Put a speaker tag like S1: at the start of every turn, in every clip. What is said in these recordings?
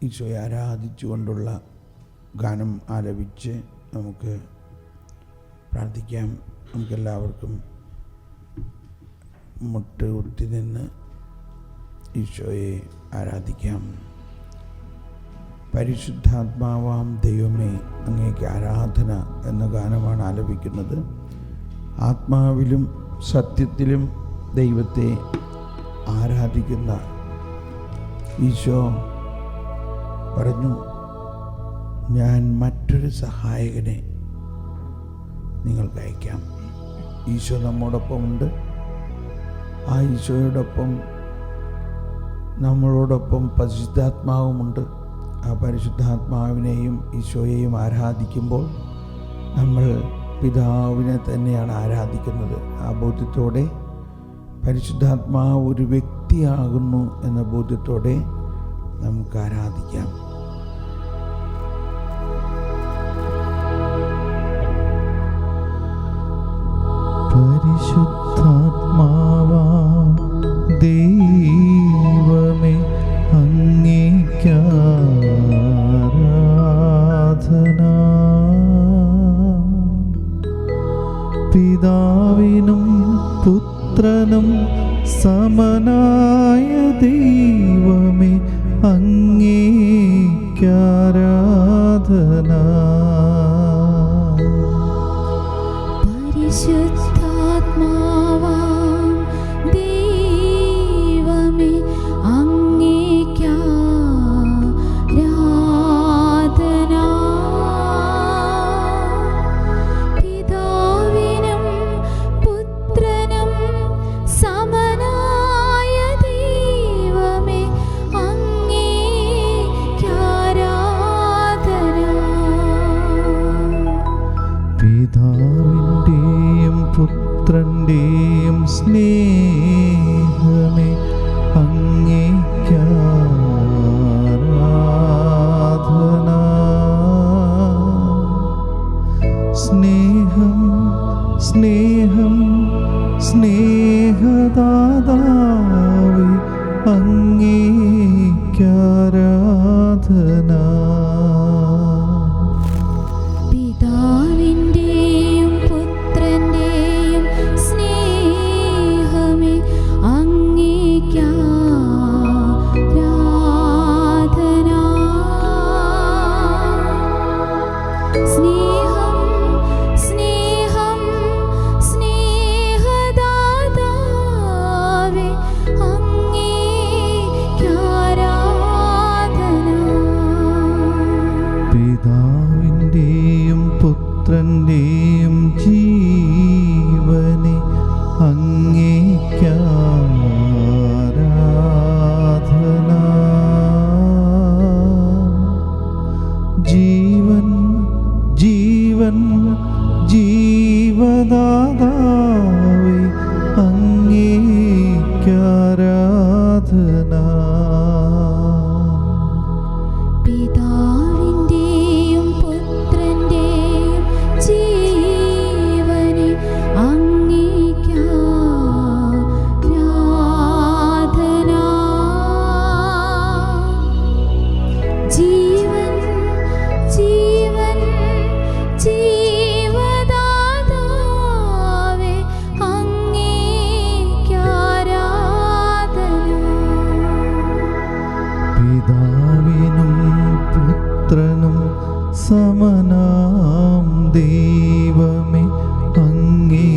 S1: ഈശോയെ ആരാധിച്ചുകൊണ്ടുള്ള ഗാനം ആലപിച്ച് നമുക്ക് പ്രാർത്ഥിക്കാം. നമുക്കെല്ലാവർക്കും മുട്ടുകുത്തി നിന്ന് ഈശോയെ ആരാധിക്കാം. പരിശുദ്ധാത്മാവാം ദൈവമേ അങ്ങേക്ക് ആരാധന എന്ന ഗാനമാണ് ആലപിക്കുന്നത്. ആത്മാവിലും സത്യത്തിലും ദൈവത്തെ ആരാധിക്കുന്ന ഈശോ പറഞ്ഞു, ഞാൻ മറ്റൊരു സഹായകനെ നിങ്ങൾക്ക് അയക്കാം. ഈശോ നമ്മോടൊപ്പമുണ്ട്. ആ ഈശോയോടൊപ്പം നമ്മളോടൊപ്പം പരിശുദ്ധാത്മാവുമുണ്ട്. ആ പരിശുദ്ധാത്മാവിനെയും ഈശോയെയും ആരാധിക്കുമ്പോൾ നമ്മൾ പിതാവിനെ തന്നെയാണ് ആരാധിക്കുന്നത്. ആ ബോധ്യത്തോടെ പരിശുദ്ധാത്മാവ് ഒരു വ്യക്തിയാകുന്നു എന്ന ബോധ്യത്തോടെ നമുക്ക് ആരാധിക്കാം.
S2: പരിശുദ്ധാത്മാവാ ദൈവമേ അങ്ങേക്കാരാധന. പിതാവിനും പുത്രനും സമനായ ദൈവമേ അങ്ങേക്കാരാധന.
S3: പരിശുദ്ധാത്മാവാം ദൈവമേ അങ്ങേക്കാരാധന. പിതാവിനും പുത്രനും സമനായ ദൈവമേ അങ്ങേക്കാരാധന.
S2: പിതാവിൻ്റെയും പുത്രൻ്റെയും സ്നേഹമേ അങ്ങേക്കാരാധന. സ്നേഹം സ്നേഹം സ്നേഹദാതാവേ അങ്ങേക്കാരാധന.
S3: പിതാവിൻ്റെയും പുത്രൻ്റെയും സ്നേഹമേ അങ്ങേക്കാരാധന. സ്നേഹം സ്നേഹം സ്നേഹദാതാവേ അങ്ങേക്കാരാധന.
S2: പിതാവിൻ്റെയും പുത്രൻ്റെയും ജീവനെ അങ്ങേക്കാരാധന. ജീവൻ ജീവൻ ജീവദാതാവേ അങ്ങേക്കാരാധന.
S3: പിതാവിൻ്റെയും പുത്രൻ്റെയും ജീവനെ അങ്ങേക്കാരാധന. ജീവൻ ജീവൻ ജീവദാതാവേ അങ്ങേക്കാരാധന.
S2: പിതാവിനും പുത്രനും സമനാം ദൈവമേ അങ്ങേക്കാരാധന.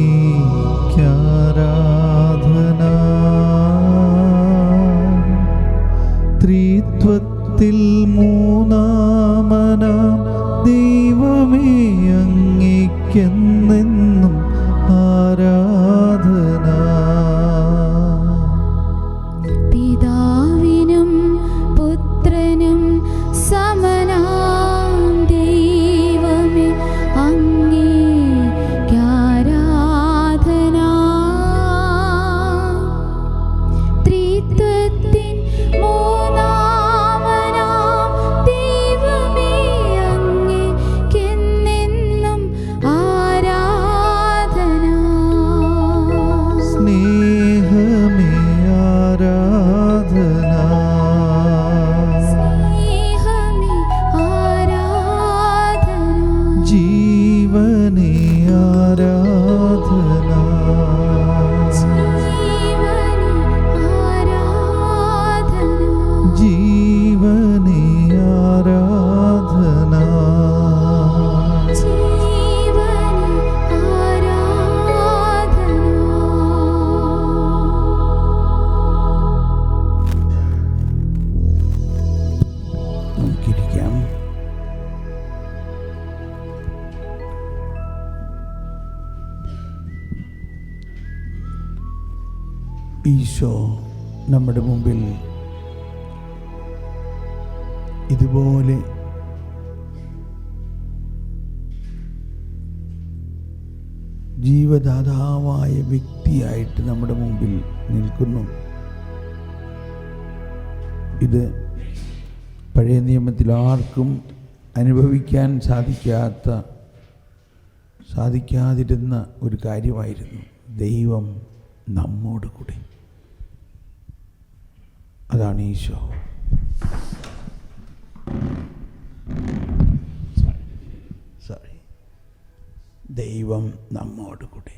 S2: ത്രിത്വത്തിൽ മൂന്നാമനാം ദൈവമേ അങ്ങേക്കെന്നെന്നും ആരാധന.
S3: പിതാവിനും പുത്രനും സമനാം ദൈവമേ അങ്ങേക്കാരാധന. ത്രിത്വത്തിൻ മൂന്നാമനാം ദൈവമേ അങ്ങേക്കെന്നെന്നും ആരാധന.
S1: ഈശോ നമ്മുടെ മുമ്പിൽ ഇതുപോലെ ജീവദാതാവായ വ്യക്തിയായിട്ട് നമ്മുടെ മുമ്പിൽ നിൽക്കുന്നു. ഇത് പഴയ നിയമത്തിൽ ആർക്കും അനുഭവിക്കാൻ സാധിക്കാതിരുന്ന ഒരു കാര്യമായിരുന്നു. ദൈവം നമ്മോട് കൂടെ. അതാണ് ഈശോ. ദൈവം നമ്മോട് കൂടെ.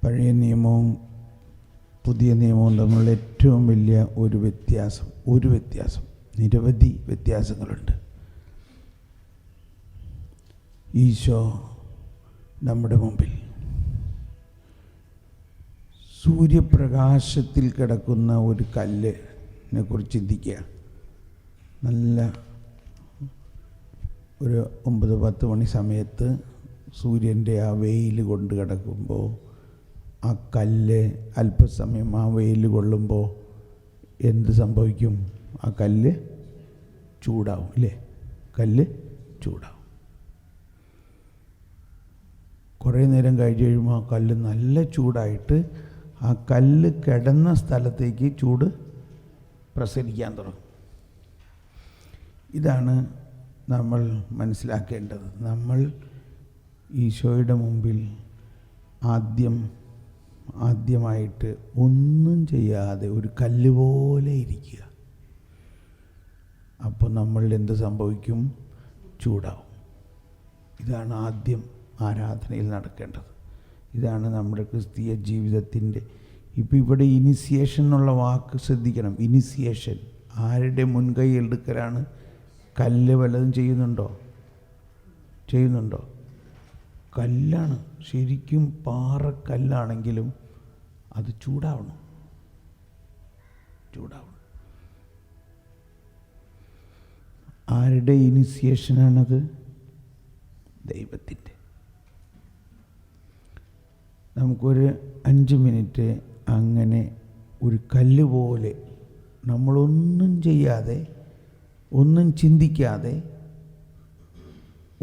S1: പഴയ നിയമവും പുതിയ നിയമവും തമ്മിലുള്ള ഏറ്റവും വലിയ ഒരു വ്യത്യാസം, നിരവധി വ്യത്യാസങ്ങളുണ്ട്. ഈശോ നമ്മുടെ മുമ്പിൽ സൂര്യപ്രകാശത്തിൽ കിടക്കുന്ന ഒരു കല്ലിനെ കുറിച്ച് ചിന്തിക്കുക. നല്ല ഒരു 9-10 മണി സമയത്ത് സൂര്യൻ്റെ ആ വെയിൽ കൊണ്ട് കിടക്കുമ്പോൾ ആ കല്ല് അല്പസമയം ആ വെയിൽ കൊള്ളുമ്പോൾ എന്ത് സംഭവിക്കും? ആ കല്ല് ചൂടാവും, ഇല്ലേ? കല്ല് ചൂടാവും. കുറേ നേരം കഴിഞ്ഞ് കഴിയുമ്പോൾ ആ കല്ല് നല്ല ചൂടായിട്ട് ആ കല്ല് കിടന്ന സ്ഥലത്തേക്ക് ചൂട് പ്രസരിക്കാൻ തുടങ്ങും. ഇതാണ് നമ്മൾ മനസ്സിലാക്കേണ്ടത്. നമ്മൾ ഈശോയുടെ മുമ്പിൽ ആദ്യമായിട്ട് ഒന്നും ചെയ്യാതെ ഒരു കല്ല് പോലെ ഇരിക്കുക. അപ്പോൾ നമ്മൾ എന്ത് സംഭവിക്കും? ചൂടാവും. ഇതാണ് ആദ്യം ആരാധനയിൽ നടക്കേണ്ടത്. ഇതാണ് നമ്മുടെ ക്രിസ്തീയ ജീവിതത്തിൻ്റെ. ഇപ്പോൾ ഇവിടെ ഇനിസിയേഷൻ എന്നുള്ള വാക്ക് ശ്രദ്ധിക്കണം. ഇനിസിയേഷൻ ആരുടെ മുൻകൈ എടുക്കലാണ്? കല്ല് വല്ലതും ചെയ്യുന്നുണ്ടോ? കല്ലാണ്. ശരിക്കും പാറക്കല്ലാണെങ്കിലും അത് ചൂടാവണം. ആരുടെ ഇനിസിയേഷനാണത്? ദൈവത്തിൻ്റെ. നമുക്കൊരു 5 മിനിറ്റ് അങ്ങനെ ഒരു കല്ല് പോലെ നമ്മളൊന്നും ചെയ്യാതെ, ഒന്നും ചിന്തിക്കാതെ,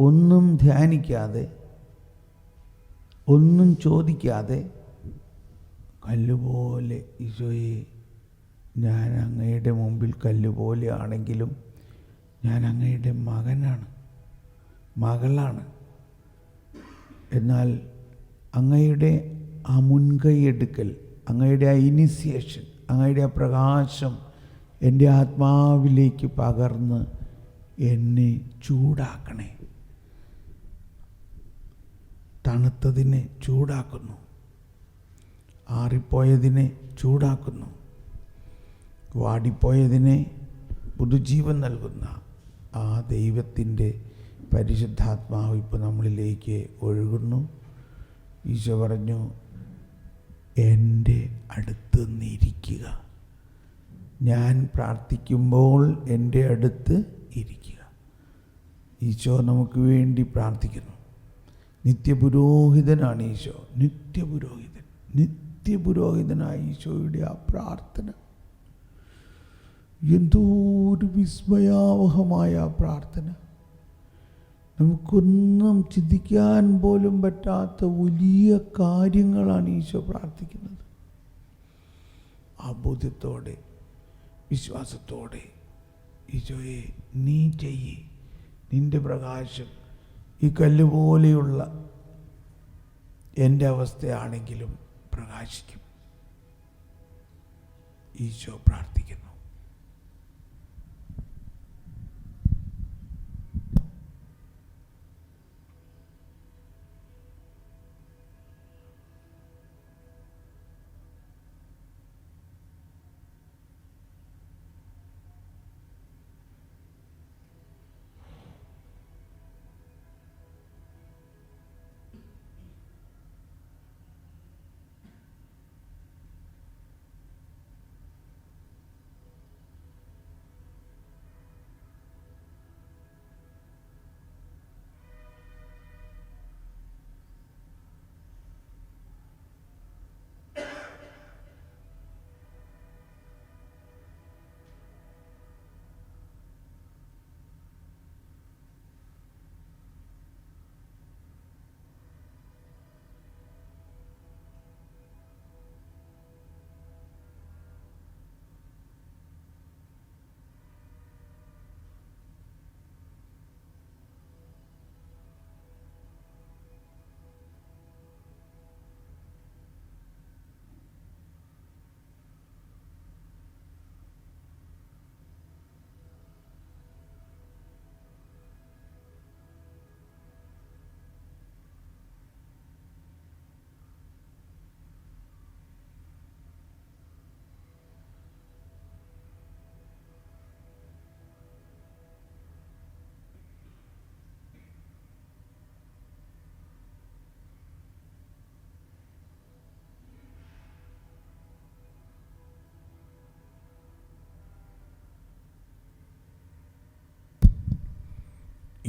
S1: ഒന്നും ധ്യാനിക്കാതെ, ഒന്നും ചോദിക്കാതെ കല്ലുപോലെ, ഈശോയെ, ഞാൻ അങ്ങയുടെ മുമ്പിൽ കല്ലുപോലെ ആണെങ്കിലും ഞാൻ അങ്ങയുടെ മകളാണ്. എന്നാൽ അങ്ങയുടെ ആ മുൻകൈയെടുക്കൽ, അങ്ങയുടെ ആ ഇനിസിയേഷൻ, അങ്ങയുടെ ആ പ്രകാശം എൻ്റെ ആത്മാവിലേക്ക് പകർന്ന് എന്നെ ചൂടാക്കണേ. തണുത്തതിനെ ചൂടാക്കുന്നു, ആറിപ്പോയതിനെ ചൂടാക്കുന്നു, വാടിപ്പോയതിനെ പുതുജീവൻ നൽകുന്ന ആ ദൈവത്തിൻ്റെ പരിശുദ്ധാത്മാവ് ഇപ്പോൾ നമ്മളിലേക്ക് ഒഴുകുന്നു. ഈശോ പറഞ്ഞു, എൻ്റെ അടുത്ത് നിന്നിരിക്കുക. ഞാൻ പ്രാർത്ഥിക്കുമ്പോൾ എൻ്റെ അടുത്ത് ഇരിക്കുക. ഈശോ നമുക്ക് വേണ്ടി പ്രാർത്ഥിക്കുന്നു. നിത്യപുരോഹിതനാണ് ഈശോ. നിത്യപുരോഹിതനായ ഈശോയുടെ ആ പ്രാർത്ഥന എന്തോ ഒരു വിസ്മയാവഹമായ പ്രാർത്ഥന. നമുക്കൊന്നും ചിന്തിക്കാൻ പോലും പറ്റാത്ത വലിയ കാര്യങ്ങളാണ് ഈശോ പ്രാർത്ഥിക്കുന്നത്. ആ ബോധ്യത്തോടെ, വിശ്വാസത്തോടെ, ഈശോയെ നീ ചെയ്യേ, നിൻ്റെ പ്രകാശം ഈ കല്ലുപോലെയുള്ള എൻ്റെ അവസ്ഥയാണെങ്കിലും പ്രകാശിക്കും. ഈശോ പ്രാർത്ഥിക്കുന്നു.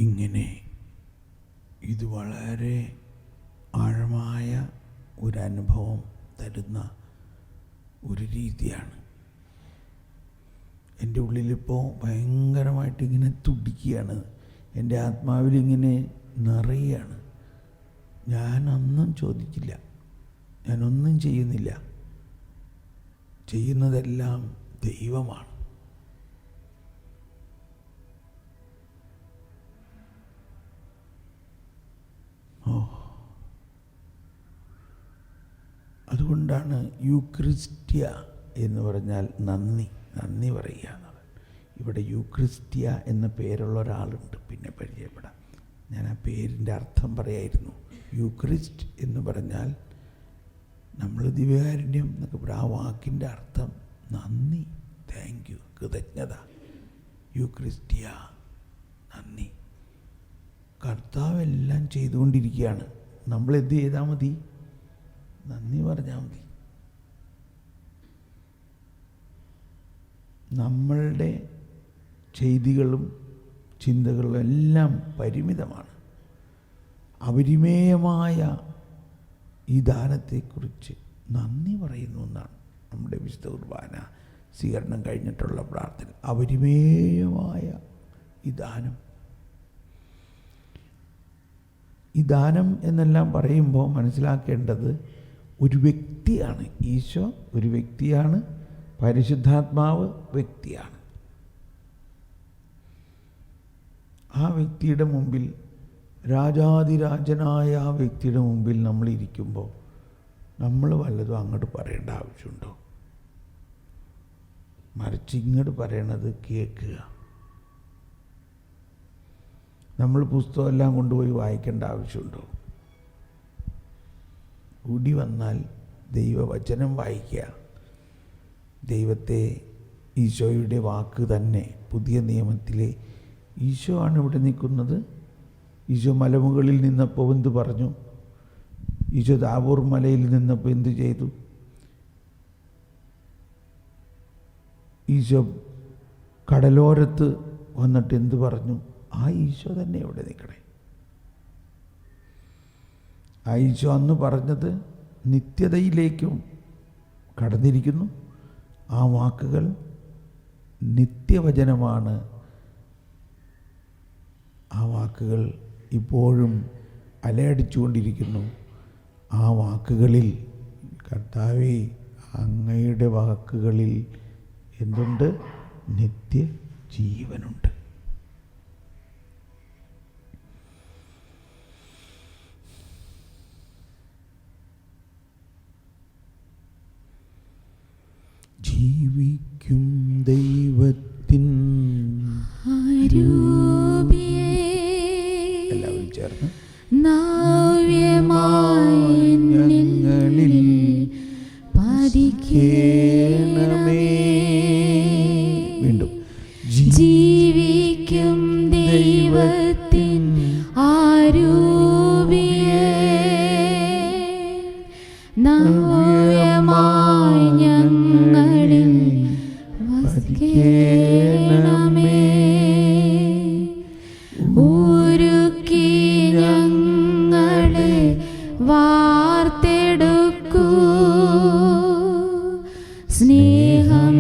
S1: ഇങ്ങനെ ഇത് വളരെ ആഴമായ ഒരനുഭവം തരുന്ന ഒരു രീതിയാണ്. എൻ്റെ ഉള്ളിലിപ്പോൾ ഭയങ്കരമായിട്ട് ഇങ്ങനെ തുടിക്കുകയാണ്, എൻ്റെ ആത്മാവിലിങ്ങനെ നിറയുകയാണ്. ഞാനൊന്നും ചോദിച്ചില്ല, ഞാനൊന്നും ചെയ്യുന്നില്ല, ചെയ്യുന്നതെല്ലാം ദൈവമാണ്. അതുകൊണ്ടാണ് യൂക്രിസ്ത്യ എന്ന് പറഞ്ഞാൽ നന്ദി പറയുക എന്നുള്ളത്. ഇവിടെ യൂക്രിസ്ത്യ എന്ന പേരുള്ള ഒരാളുണ്ട്, പിന്നെ പരിചയപ്പെടാം. ഞാൻ ആ പേരിൻ്റെ അർത്ഥം പറയായിരുന്നു. യൂക്രിസ്റ്റ് എന്ന് പറഞ്ഞാൽ നമ്മൾ ദിവ്യകാരുണ്യം എന്നൊക്കെ പറയും. ആ വാക്കിൻ്റെ അർത്ഥം നന്ദി, താങ്ക് യു, കൃതജ്ഞത. യൂക്രിസ്ത്യ, നന്ദി. കർത്താവ് എല്ലാം ചെയ്തുകൊണ്ടിരിക്കുകയാണ്. നമ്മൾ എന്ത് ചെയ്താൽ മതി? നന്ദി പറഞ്ഞാൽ മതി. നമ്മളുടെ ചെയ്തികളും ചിന്തകളും എല്ലാം പരിമിതമാണ്. അപരിമേയമായ ഈ ദാനത്തെക്കുറിച്ച് നന്ദി പറയുന്നു എന്നാണ് നമ്മുടെ വിശുദ്ധ കുർബാന സ്വീകരണം കഴിഞ്ഞിട്ടുള്ള പ്രാർത്ഥന. അപരിമേയമായ ഈ ദാനം. ഈ ദാനം എന്നെല്ലാം പറയുമ്പോൾ മനസ്സിലാക്കേണ്ടത് ഒരു വ്യക്തിയാണ്. ഈശോ ഒരു വ്യക്തിയാണ്, പരിശുദ്ധാത്മാവ് വ്യക്തിയാണ്. ആ വ്യക്തിയുടെ മുമ്പിൽ, രാജാതിരാജനായ ആ വ്യക്തിയുടെ മുമ്പിൽ നമ്മൾ ഇരിക്കുമ്പോൾ നമ്മൾ വല്ലതും അങ്ങോട്ട് പറയേണ്ട ആവശ്യമുണ്ടോ? മറിച്ച് ഇങ്ങോട്ട് പറയണത് കേൾക്കുക. നമ്മൾ പുസ്തകമെല്ലാം കൊണ്ടുപോയി വായിക്കേണ്ട ആവശ്യമുണ്ടോ? കൂടി വന്നാൽ ദൈവവചനം വായിക്കുക. ദൈവത്തെ, ഈശോയുടെ വാക്ക് തന്നെ പുതിയ നിയമത്തിലെ ഈശോ ആണ് ഇവിടെ നിൽക്കുന്നത്. ഈശോ മലമുകളിൽ നിന്നപ്പോൾ എന്ത് പറഞ്ഞു? ഈശോ താബോർ മലയിൽ നിന്നപ്പോൾ എന്ത് ചെയ്തു? ഈശോ കടലോരത്ത് വന്നിട്ട് എന്ത് പറഞ്ഞു? ആ ഈശോ തന്നെ ഇവിടെ നിൽക്കണേ. ആ ഈശോ അന്ന് പറഞ്ഞത് നിത്യതയിലേക്കും കടന്നിരിക്കുന്നു. ആ വാക്കുകൾ നിത്യവചനമാണ്. ആ വാക്കുകൾ ഇപ്പോഴും അലയടിച്ചുകൊണ്ടിരിക്കുന്നു. ആ വാക്കുകളിൽ, കർത്താവേ, അങ്ങയുടെ വാക്കുകളിൽ എന്തുണ്ട്? നിത്യജീവനുണ്ട്. ജീവിക്കും ദൈവത്തിൻ എല്ലാവരും ചേർന്ന്
S3: ഞങ്ങളിൽ പതിക്കേണമേ.
S1: വീണ്ടും
S3: ജീവിക്കും ദൈവത്തിൻ ആരൂപിയേ, നവ്യമായി ഞങ്ങളിൽ വസിക്കേണമേ. ഉരുക്കി ഞങ്ങളെ വാർത്തെടുക്കൂ, സ്നേഹം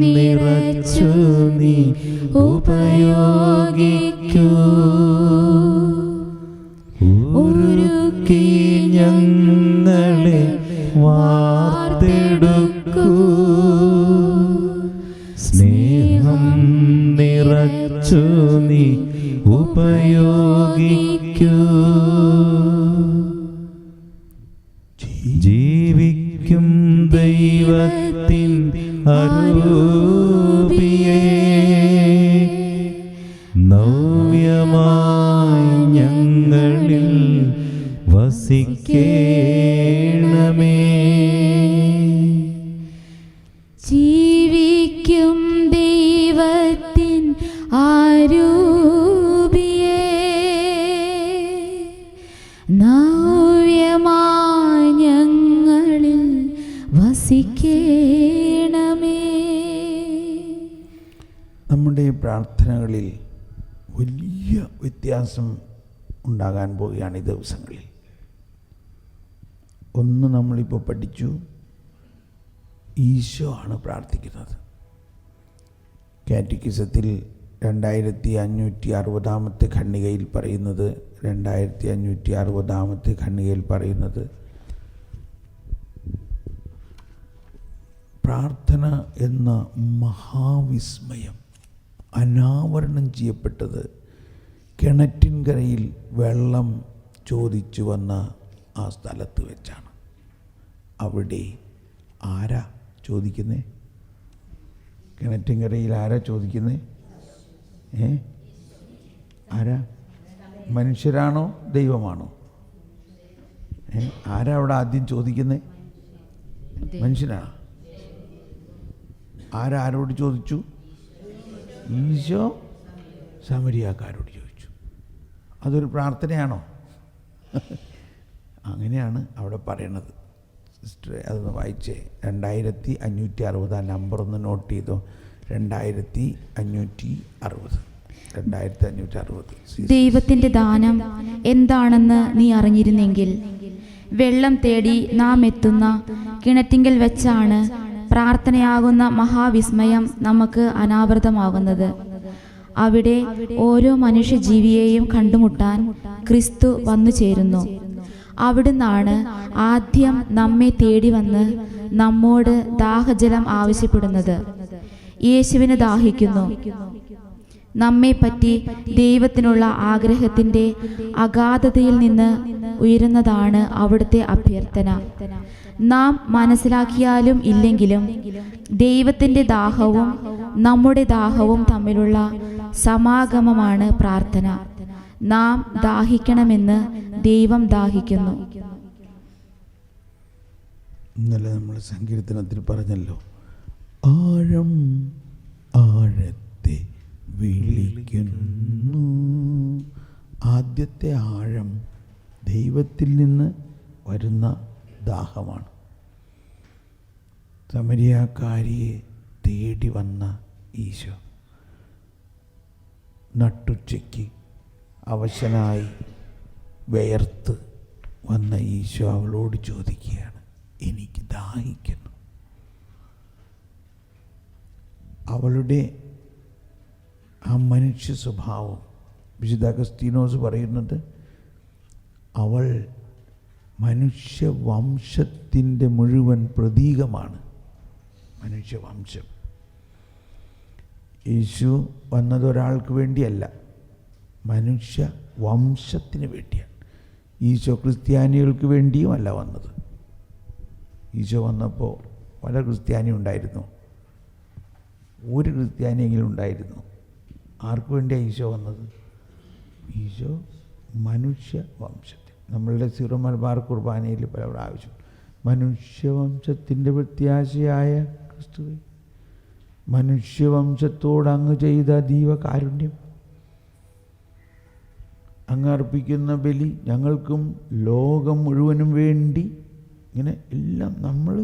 S3: നിറച്ചു നീ ഉപയോഗിക്കൂ. ഉരുക്കി ഞങ്ങളെ വാർത്തെടുക്കൂ, സ്നേഹം നിറച്ചു നീ ഉപയോഗിക്കൂ.
S2: ജീവിക്കും ദൈവത്തിൻ അരൂപിയേ, നവ്യമായി ഞങ്ങളിൽ വസിക്കേണമേ.
S3: ജീവിക്കും ദൈവത്തിൻ ആരൂപിയേ, നവ്യമായി ഞങ്ങളിൽ വസിക്കേണമേ.
S1: നമ്മുടെ പ്രാർത്ഥനകളിൽ വലിയ വ്യത്യാസം ഉണ്ടാകാൻ പോവുകയാണ് ഈ ദിവസങ്ങളിൽ. ഒന്ന് നമ്മളിപ്പോൾ പഠിച്ചു, ഈശോ ആണ് പ്രാർത്ഥിക്കുന്നത്. കാറ്റക്കിസത്തിൽ 2560 ഖണ്ഡികയിൽ പറയുന്നത്, 2560 ഖണ്ഡികയിൽ പറയുന്നത്, പ്രാർത്ഥന എന്ന മഹാവിസ്മയം അനാവരണം ചെയ്യപ്പെട്ടത് കിണറ്റിൻകരയിൽ വെള്ളം ചോദിച്ചു വന്ന ആ സ്ഥലത്ത് വെച്ചാണ്. അവിടെ ആരാ ചോദിക്കുന്നേ? കിണറ്റിൻകരയിൽ ആരാ ചോദിക്കുന്നേ? ആരാ? മനുഷ്യരാണോ ദൈവമാണോ? ആരാ അവിടെ ആദ്യം ചോദിക്കുന്നേ? മനുഷ്യനാണ്. ആരോട് ചോദിച്ചു? ഈശോ സമരിയാക്കാരോട് ചോദിച്ചു. അതൊരു പ്രാർത്ഥനയാണോ? അങ്ങനെയാണ് അവിടെ പറയണത്. സിസ്റ്റർ അതൊന്ന് വായിച്ചേ. 2560 ആ നമ്പർ ഒന്ന് നോട്ട് ചെയ്തോ. 2560.
S3: ദൈവത്തിന്റെ ദാനം എന്താണെന്ന് നീ അറിഞ്ഞിരുന്നെങ്കിൽ വെള്ളം തേടി നാം എത്തുന്ന കിണറ്റിങ്കൽ വെച്ചാണ് പ്രാർത്ഥനയാകുന്ന മഹാവിസ്മയം നമുക്ക് അനാവൃതമാകുന്നത്. അവിടെ ഓരോ മനുഷ്യജീവിയെയും കണ്ടുമുട്ടാൻ ക്രിസ്തു വന്നു ചേരുന്നു. അവിടുന്നാണ് ആദ്യം നമ്മെ തേടി വന്ന് നമ്മോട് ദാഹജലം ആവശ്യപ്പെടുന്നത്. യേശുവിന് ദാഹിക്കുന്നു. നമ്മെപ്പറ്റി ദൈവത്തിനുള്ള ആഗ്രഹത്തിന്റെ അഗാധതയിൽ നിന്ന് ഉയരുന്നതാണ് അവിടുത്തെ അഭ്യർത്ഥന. നാം മനസ്സിലാക്കിയാലും ഇല്ലെങ്കിലും ദൈവത്തിന്റെ ദാഹവും നമ്മുടെ ദാഹവും തമ്മിലുള്ള സമാഗമമാണ് പ്രാർത്ഥന. നാം ദാഹിക്കണമെന്ന് ദൈവം ദാഹിക്കുന്നു.
S1: ഇന്നലെ നമ്മൾ സങ്കീർത്തനത്തിൽ പറഞ്ഞല്ലോ, ആഴം ആഴത്തെ വിളിക്കുന്നു. ആദ്യത്തെ ആഴം ദൈവത്തിൽ നിന്ന് വരുന്ന ദാഹമാണ്. സമരിയാക്കാരിയെ തേടി വന്ന ഈശോ നട്ടുച്ചയ്ക്ക് അവശനായി വിയർത്ത് വന്ന ഈശോ അവളോട് ചോദിക്കുകയാണ്, എനിക്ക് ദാഹിക്കുന്നു. അവളുടെ ആ മനുഷ്യ സ്വഭാവം വിശുദ്ധ അഗസ്തീനോസ് പറയുന്നത്, അവൾ മനുഷ്യവംശത്തിൻ്റെ മുഴുവൻ പ്രതീകമാണ്. മനുഷ്യവംശം. യേശു വന്നത് ഒരാൾക്ക് വേണ്ടിയല്ല, മനുഷ്യ വംശത്തിന് വേണ്ടിയാണ്. ഈശോ ക്രിസ്ത്യാനികൾക്ക് വേണ്ടിയുമല്ല വന്നത്. ഈശോ വന്നപ്പോൾ പല ക്രിസ്ത്യാനി ഉണ്ടായിരുന്നു, ഒരു ക്രിസ്ത്യാനിയെങ്കിലും ഉണ്ടായിരുന്നു. ആർക്ക് വേണ്ടിയാണ് ഈശോ വന്നത്? ഈശോ മനുഷ്യവംശത്തിന്. നമ്മളുടെ സിറോ മലബാർ കുർബാനയിൽ പല പ്രാവശ്യം മനുഷ്യവംശത്തിൻ്റെ പ്രത്യാശയായ ക്രിസ്തുവേ, മനുഷ്യവംശത്തോട് അങ്ങ് ചെയ്ത ദൈവകാരുണ്യം, അങ്ങ് അർപ്പിക്കുന്ന ബലി ഞങ്ങൾക്കും ലോകം മുഴുവനും വേണ്ടി, ഇങ്ങനെ എല്ലാം നമ്മൾ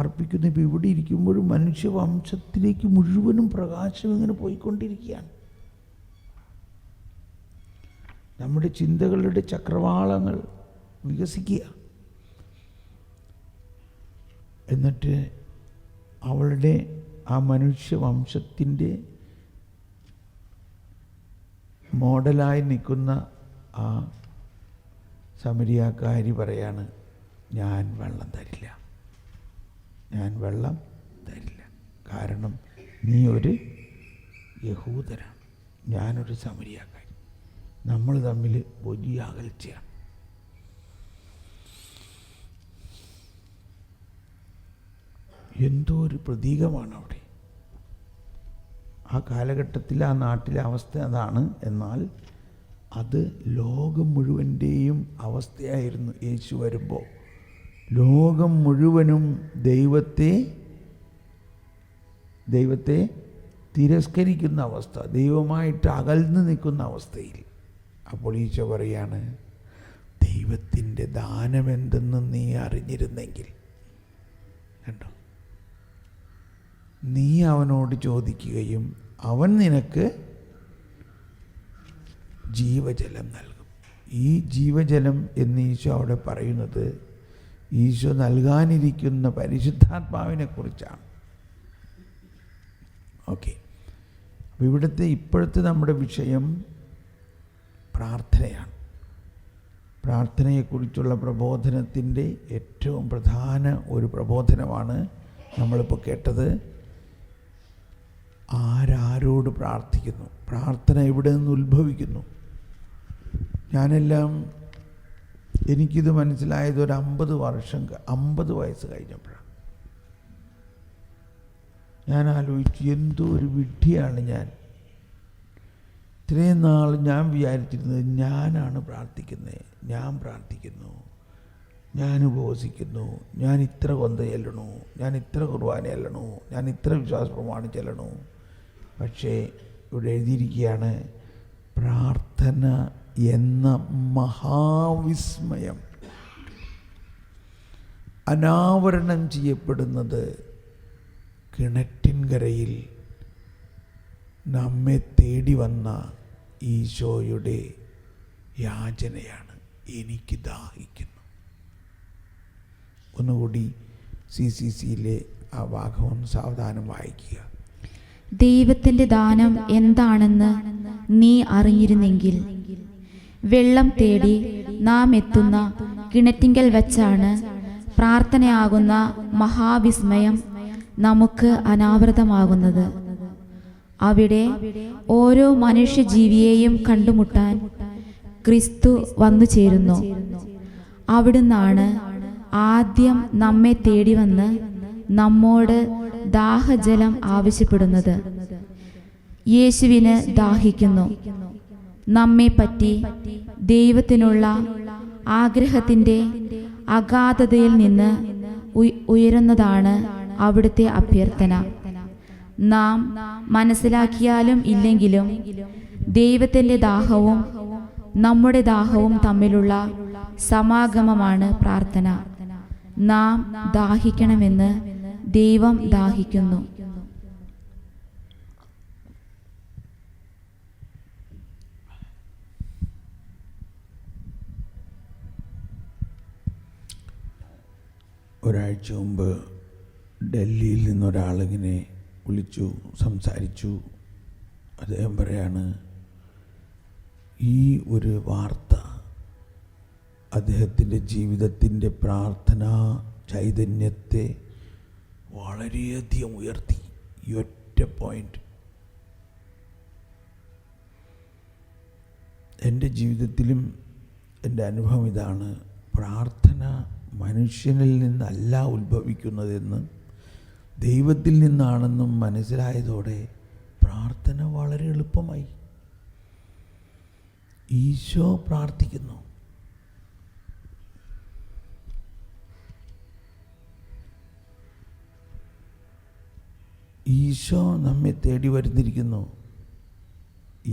S1: അർപ്പിക്കുന്ന. ഇപ്പോൾ ഇവിടെ ഇരിക്കുമ്പോഴും മനുഷ്യവംശത്തിലേക്ക് മുഴുവനും പ്രകാശം ഇങ്ങനെ പോയിക്കൊണ്ടിരിക്കുകയാണ്. നമ്മുടെ ചിന്തകളുടെ ചക്രവാളങ്ങൾ വികസിക്കുക. എന്നിട്ട് അവളുടെ ആ മനുഷ്യവംശത്തിൻ്റെ മോഡലായി നിൽക്കുന്ന ആ സമരിയാക്കാരി പറയാണ്, ഞാൻ വെള്ളം തരില്ല, ഞാൻ വെള്ളം തരില്ല. കാരണം നീ ഒരു യഹൂദനാണ്, ഞാനൊരു സമരിയാക്കാരി. നമ്മൾ തമ്മിൽ വലിയ അകൽച്ചയാണ്. എന്തോ ഒരു പ്രതീകമാണ് അവിടെ. ആ കാലഘട്ടത്തിൽ ആ നാട്ടിലെ അവസ്ഥ അതാണ്. എന്നാൽ അത് ലോകം മുഴുവൻ്റെയും അവസ്ഥയായിരുന്നു. യേശു വരുമ്പോൾ ലോകം മുഴുവനും ദൈവത്തെ തിരസ്കരിക്കുന്ന അവസ്ഥ, ദൈവമായിട്ട് അകൽന്ന് നിൽക്കുന്ന അവസ്ഥയിൽ. അപ്പോൾ ഈശോ പറയാണ്, ദൈവത്തിൻ്റെ ദാനമെന്തെന്ന് നീ അറിഞ്ഞിരുന്നെങ്കിൽ, കണ്ടോ, നീ അവനോട് ചോദിക്കുകയും അവൻ നിനക്ക് ജീവജലം നൽകും. ഈ ജീവജലം എന്ന് ഈശോ അവിടെ പറയുന്നത് ഈശോ നൽകാനിരിക്കുന്ന പരിശുദ്ധാത്മാവിനെ കുറിച്ചാണ്. ഓക്കെ, അപ്പോൾ ഇപ്പോഴത്തെ നമ്മുടെ വിഷയം പ്രാർത്ഥനയാണ്. പ്രാർത്ഥനയെക്കുറിച്ചുള്ള പ്രബോധനത്തിൻ്റെ ഏറ്റവും പ്രധാന ഒരു പ്രബോധനമാണ് നമ്മളിപ്പോൾ കേട്ടത്. ആരാരോട് പ്രാർത്ഥിക്കുന്നു, പ്രാർത്ഥന എവിടെ നിന്ന് ഉത്ഭവിക്കുന്നു. എനിക്കിത് മനസ്സിലായത് ഒരു 50 വയസ്സ് കഴിഞ്ഞപ്പോഴാണ്. ഞാൻ ആലോചിച്ചു, എന്തോ ഒരു വിഡ്ഢിയാണ് ഞാൻ. ഇത്രയും നാൾ ഞാൻ വിചാരിച്ചിരുന്നത് ഞാനാണ് പ്രാർത്ഥിക്കുന്നത്, ഞാൻ പ്രാർത്ഥിക്കുന്നു, ഞാൻ ഉപവസിക്കുന്നു, ഞാൻ ഇത്ര കൊന്ത ചെല്ലണു, ഞാൻ ഇത്ര കുർബാന ചെല്ലണു, ഞാൻ ഇത്ര വിശ്വാസ പ്രമാണം ചെല്ലണു. പക്ഷേ ഇവിടെ എഴുതിയിരിക്കുകയാണ്, പ്രാർത്ഥന എന്ന മഹാവിസ്മയം അനാവരണം ചെയ്യപ്പെടുന്നത് കിണറ്റിൻകരയിൽ നമ്മെ തേടി വന്ന ഈശോയുടെ യാചനയാണ്. എനിക്ക് ദാഹിക്കുന്നു. ഒന്നുകൂടി CCCയിലെ ആ ഭാഗം സാവധാനം വായിക്കുക.
S3: ദൈവത്തിൻ്റെ ദാനം എന്താണെന്ന് നീ അറിഞ്ഞിരുന്നെങ്കിൽ വെള്ളം തേടി നാം എത്തുന്ന കിണറ്റിങ്കൽ വച്ചാണ് പ്രാർത്ഥനയാകുന്ന മഹാവിസ്മയം നമുക്ക് അനാവൃതമാകുന്നത്. അവിടെ ഓരോ മനുഷ്യജീവിയെയും കണ്ടുമുട്ടാൻ ക്രിസ്തു വന്നു ചേരുന്നു. അവിടുന്നാണ് ആദ്യം നമ്മെ തേടി വന്ന് നമ്മോട് ദാഹജലം ആവശ്യപ്പെടുന്നത്. യേശുവിന് ദാഹിക്കുന്നു. നമ്മെപ്പറ്റി ദൈവത്തിനുള്ള ആഗ്രഹത്തിൻ്റെ അഗാധതയിൽ നിന്ന് ഉയരുന്നതാണ് അവിടുത്തെ അഭ്യർത്ഥന. നാം മനസ്സിലാക്കിയാലും ഇല്ലെങ്കിലും ദൈവത്തിൻ്റെ ദാഹവും നമ്മുടെ ദാഹവും തമ്മിലുള്ള സമാഗമമാണ് പ്രാർത്ഥന. നാം ദാഹിക്കണമെന്ന് ദൈവം ദാഹിക്കുന്നു.
S1: ഒരാഴ്ച മുമ്പ് ഡൽഹിയിൽ നിന്നൊരാളിങ്ങനെ വിളിച്ചു സംസാരിച്ചു. അദ്ദേഹം പറയാണ്, ഈ ഒരു വാർത്ത അദ്ദേഹത്തിൻ്റെ ജീവിതത്തിൻ്റെ പ്രാർത്ഥനാ ചൈതന്യത്തെ വളരെയധികം ഉയർത്തി. ഈ ഒറ്റ പോയിൻ്റ് എൻ്റെ ജീവിതത്തിലും എൻ്റെ അനുഭവം ഇതാണ്. പ്രാർത്ഥന മനുഷ്യനിൽ നിന്നല്ല ഉത്ഭവിക്കുന്നതെന്ന് ദൈവത്തിൽ നിന്നാണെന്നും മനസ്സിലായതോടെ പ്രാർത്ഥന വളരെ എളുപ്പമായി. ഈശോ പ്രാർത്ഥിക്കുന്നു. ഈശോ നമ്മെ തേടി വരുന്നിരിക്കുന്നു.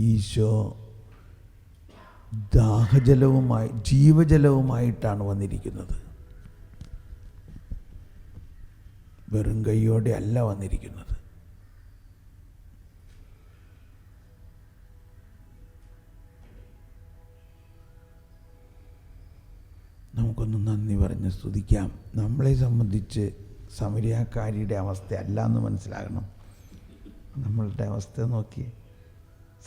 S1: ഈശോ ദാഹജലവുമായി ജീവജലവുമായിട്ടാണ് വന്നിരിക്കുന്നത്. വെറും കൈയോടെ അല്ല വന്നിരിക്കുന്നത്. നമുക്കൊന്ന് നന്ദി പറഞ്ഞ് സ്തുതിക്കാം. നമ്മളെ സംബന്ധിച്ച് സമരിയാക്കാരിയുടെ അവസ്ഥ അല്ല എന്ന് മനസ്സിലാകണം. നമ്മളുടെ അവസ്ഥ നോക്കി.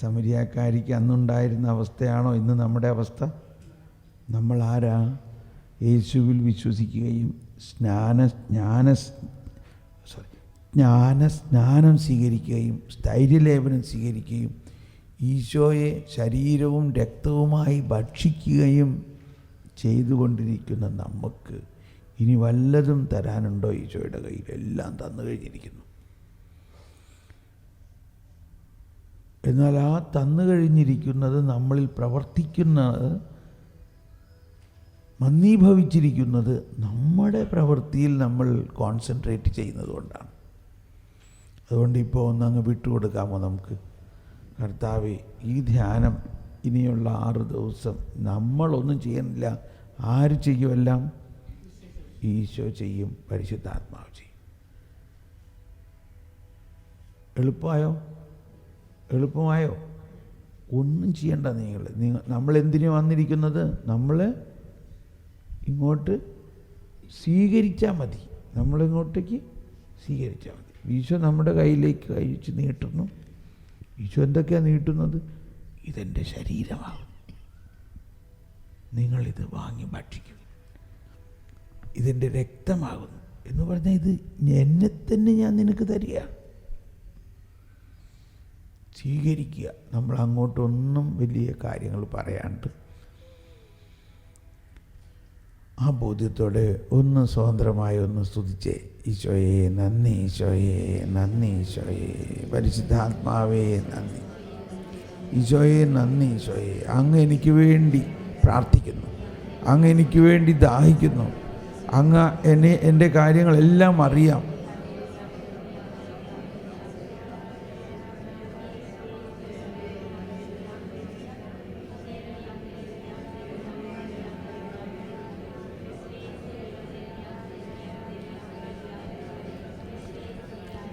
S1: സമരിയാക്കാരിക്ക് അന്നുണ്ടായിരുന്ന അവസ്ഥയാണോ ഇന്ന് നമ്മുടെ അവസ്ഥ? നമ്മൾ ആരാ? യേശുവിൽ വിശ്വസിക്കുകയും ജ്ഞാനസ്നാനം സ്വീകരിക്കുകയും സ്ഥൈര്യലേപനം സ്വീകരിക്കുകയും ഈശോയെ ശരീരവും രക്തവുമായി ഭക്ഷിക്കുകയും ചെയ്തുകൊണ്ടിരിക്കുന്ന നമുക്ക് ഇനി വല്ലതും തരാനുണ്ടോ? ഈശോയുടെ കയ്യിൽ എല്ലാം തന്നു കഴിഞ്ഞിരിക്കുന്നു. എന്നാൽ ആ തന്നു കഴിഞ്ഞിരിക്കുന്നത് നമ്മളിൽ പ്രവർത്തിക്കുന്നത്, മന്ദീഭവിച്ചിരിക്കുന്നത് നമ്മുടെ പ്രവൃത്തിയിൽ നമ്മൾ കോൺസെൻട്രേറ്റ് ചെയ്യുന്നത് കൊണ്ടാണ്. അതുകൊണ്ട് ഇപ്പോൾ ഒന്നങ്ങ് വിട്ടുകൊടുക്കാമോ നമുക്ക്? കർത്താവേ, ഈ ധ്യാനം ഇനിയുള്ള 6 ദിവസം നമ്മളൊന്നും ചെയ്യുന്നില്ല. ആര് ചെയ്യുമെല്ലാം? ഈശോ ചെയ്യും, പരിശുദ്ധാത്മാവ് ചെയ്യും. എളുപ്പമായോ? ഒന്നും ചെയ്യേണ്ട. നമ്മളെന്തിനു വന്നിരിക്കുന്നത്? നമ്മൾ ഇങ്ങോട്ട് സ്വീകരിച്ചാൽ മതി. നമ്മളിങ്ങോട്ടേക്ക് സ്വീകരിച്ചാൽ മതി. ഈശോ നമ്മുടെ കയ്യിലേക്ക് കഴിച്ച് നീട്ടുന്നു. ഈശോ എന്തൊക്കെയാണ് നീട്ടുന്നത്? ഇതെൻ്റെ ശരീരമാകും, നിങ്ങളിത് വാങ്ങി ഭക്ഷിക്കും. ഇതെൻ്റെ രക്തമാകുന്നു എന്ന് പറഞ്ഞാൽ ഇത് എന്നെ തന്നെ ഞാൻ നിനക്ക് തരിക. സ്വീകരിക്കുക. നമ്മൾ അങ്ങോട്ടൊന്നും വലിയ കാര്യങ്ങൾ പറയാണ്ട് ആ ബോധ്യത്തോടെ ഒന്ന് സ്വതന്ത്രമായി ഒന്ന് സ്തുതിച്ചേ. ഈശോയെ നന്ദി, ഈശോയെ നന്ദി, ഈശോയെ പരിശുദ്ധാത്മാവേ നന്ദി, ഈശോയെ നന്ദി, ഈശോയെ അങ്ങ് എനിക്ക് വേണ്ടി പ്രാർത്ഥിക്കുന്നു, അങ്ങ് എനിക്ക് വേണ്ടി ദാഹിക്കുന്നു, അങ്ങ് എൻ്റെ കാര്യങ്ങളെല്ലാം അറിയാം.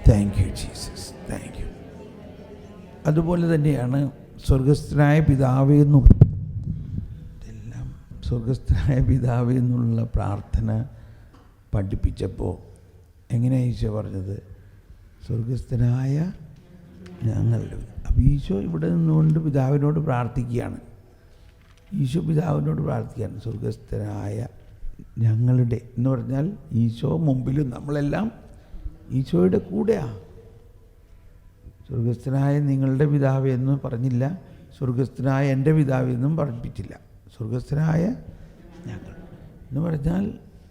S1: Thank you Jesus, thank you. അതുപോലെ തന്നെയാണ് സ്വർഗസ്ഥനായ പിതാവേ എന്നും ഇതെല്ലാം സ്വർഗസ്ഥനായ പിതാവേ എന്നുള്ള പ്രാർത്ഥന പഠിപ്പിച്ചപ്പോൾ എങ്ങനെയാണ് ഈശോ പറഞ്ഞത്? സ്വർഗസ്ഥനായ ഞങ്ങളുടെ. അപ്പോൾ ഈശോ ഇവിടെ നിന്നുകൊണ്ട് പിതാവിനോട് പ്രാർത്ഥിക്കുകയാണ്. ഈശോ പിതാവിനോട് പ്രാർത്ഥിക്കുകയാണ്, സ്വർഗസ്ഥനായ ഞങ്ങളുടെ എന്ന് പറഞ്ഞാൽ ഈശോ മുമ്പിലും നമ്മളെല്ലാം ഈശോയുടെ കൂടെയാണ്. സ്വർഗസ്ഥനായ നിങ്ങളുടെ പിതാവ് എന്ന് പറഞ്ഞില്ല, സ്വർഗസ്ഥനായ എൻ്റെ പിതാവ് എന്നും പഠിപ്പിച്ചില്ല. സ്വർഗസ്ഥനായ ഞങ്ങൾ എന്ന് പറഞ്ഞാൽ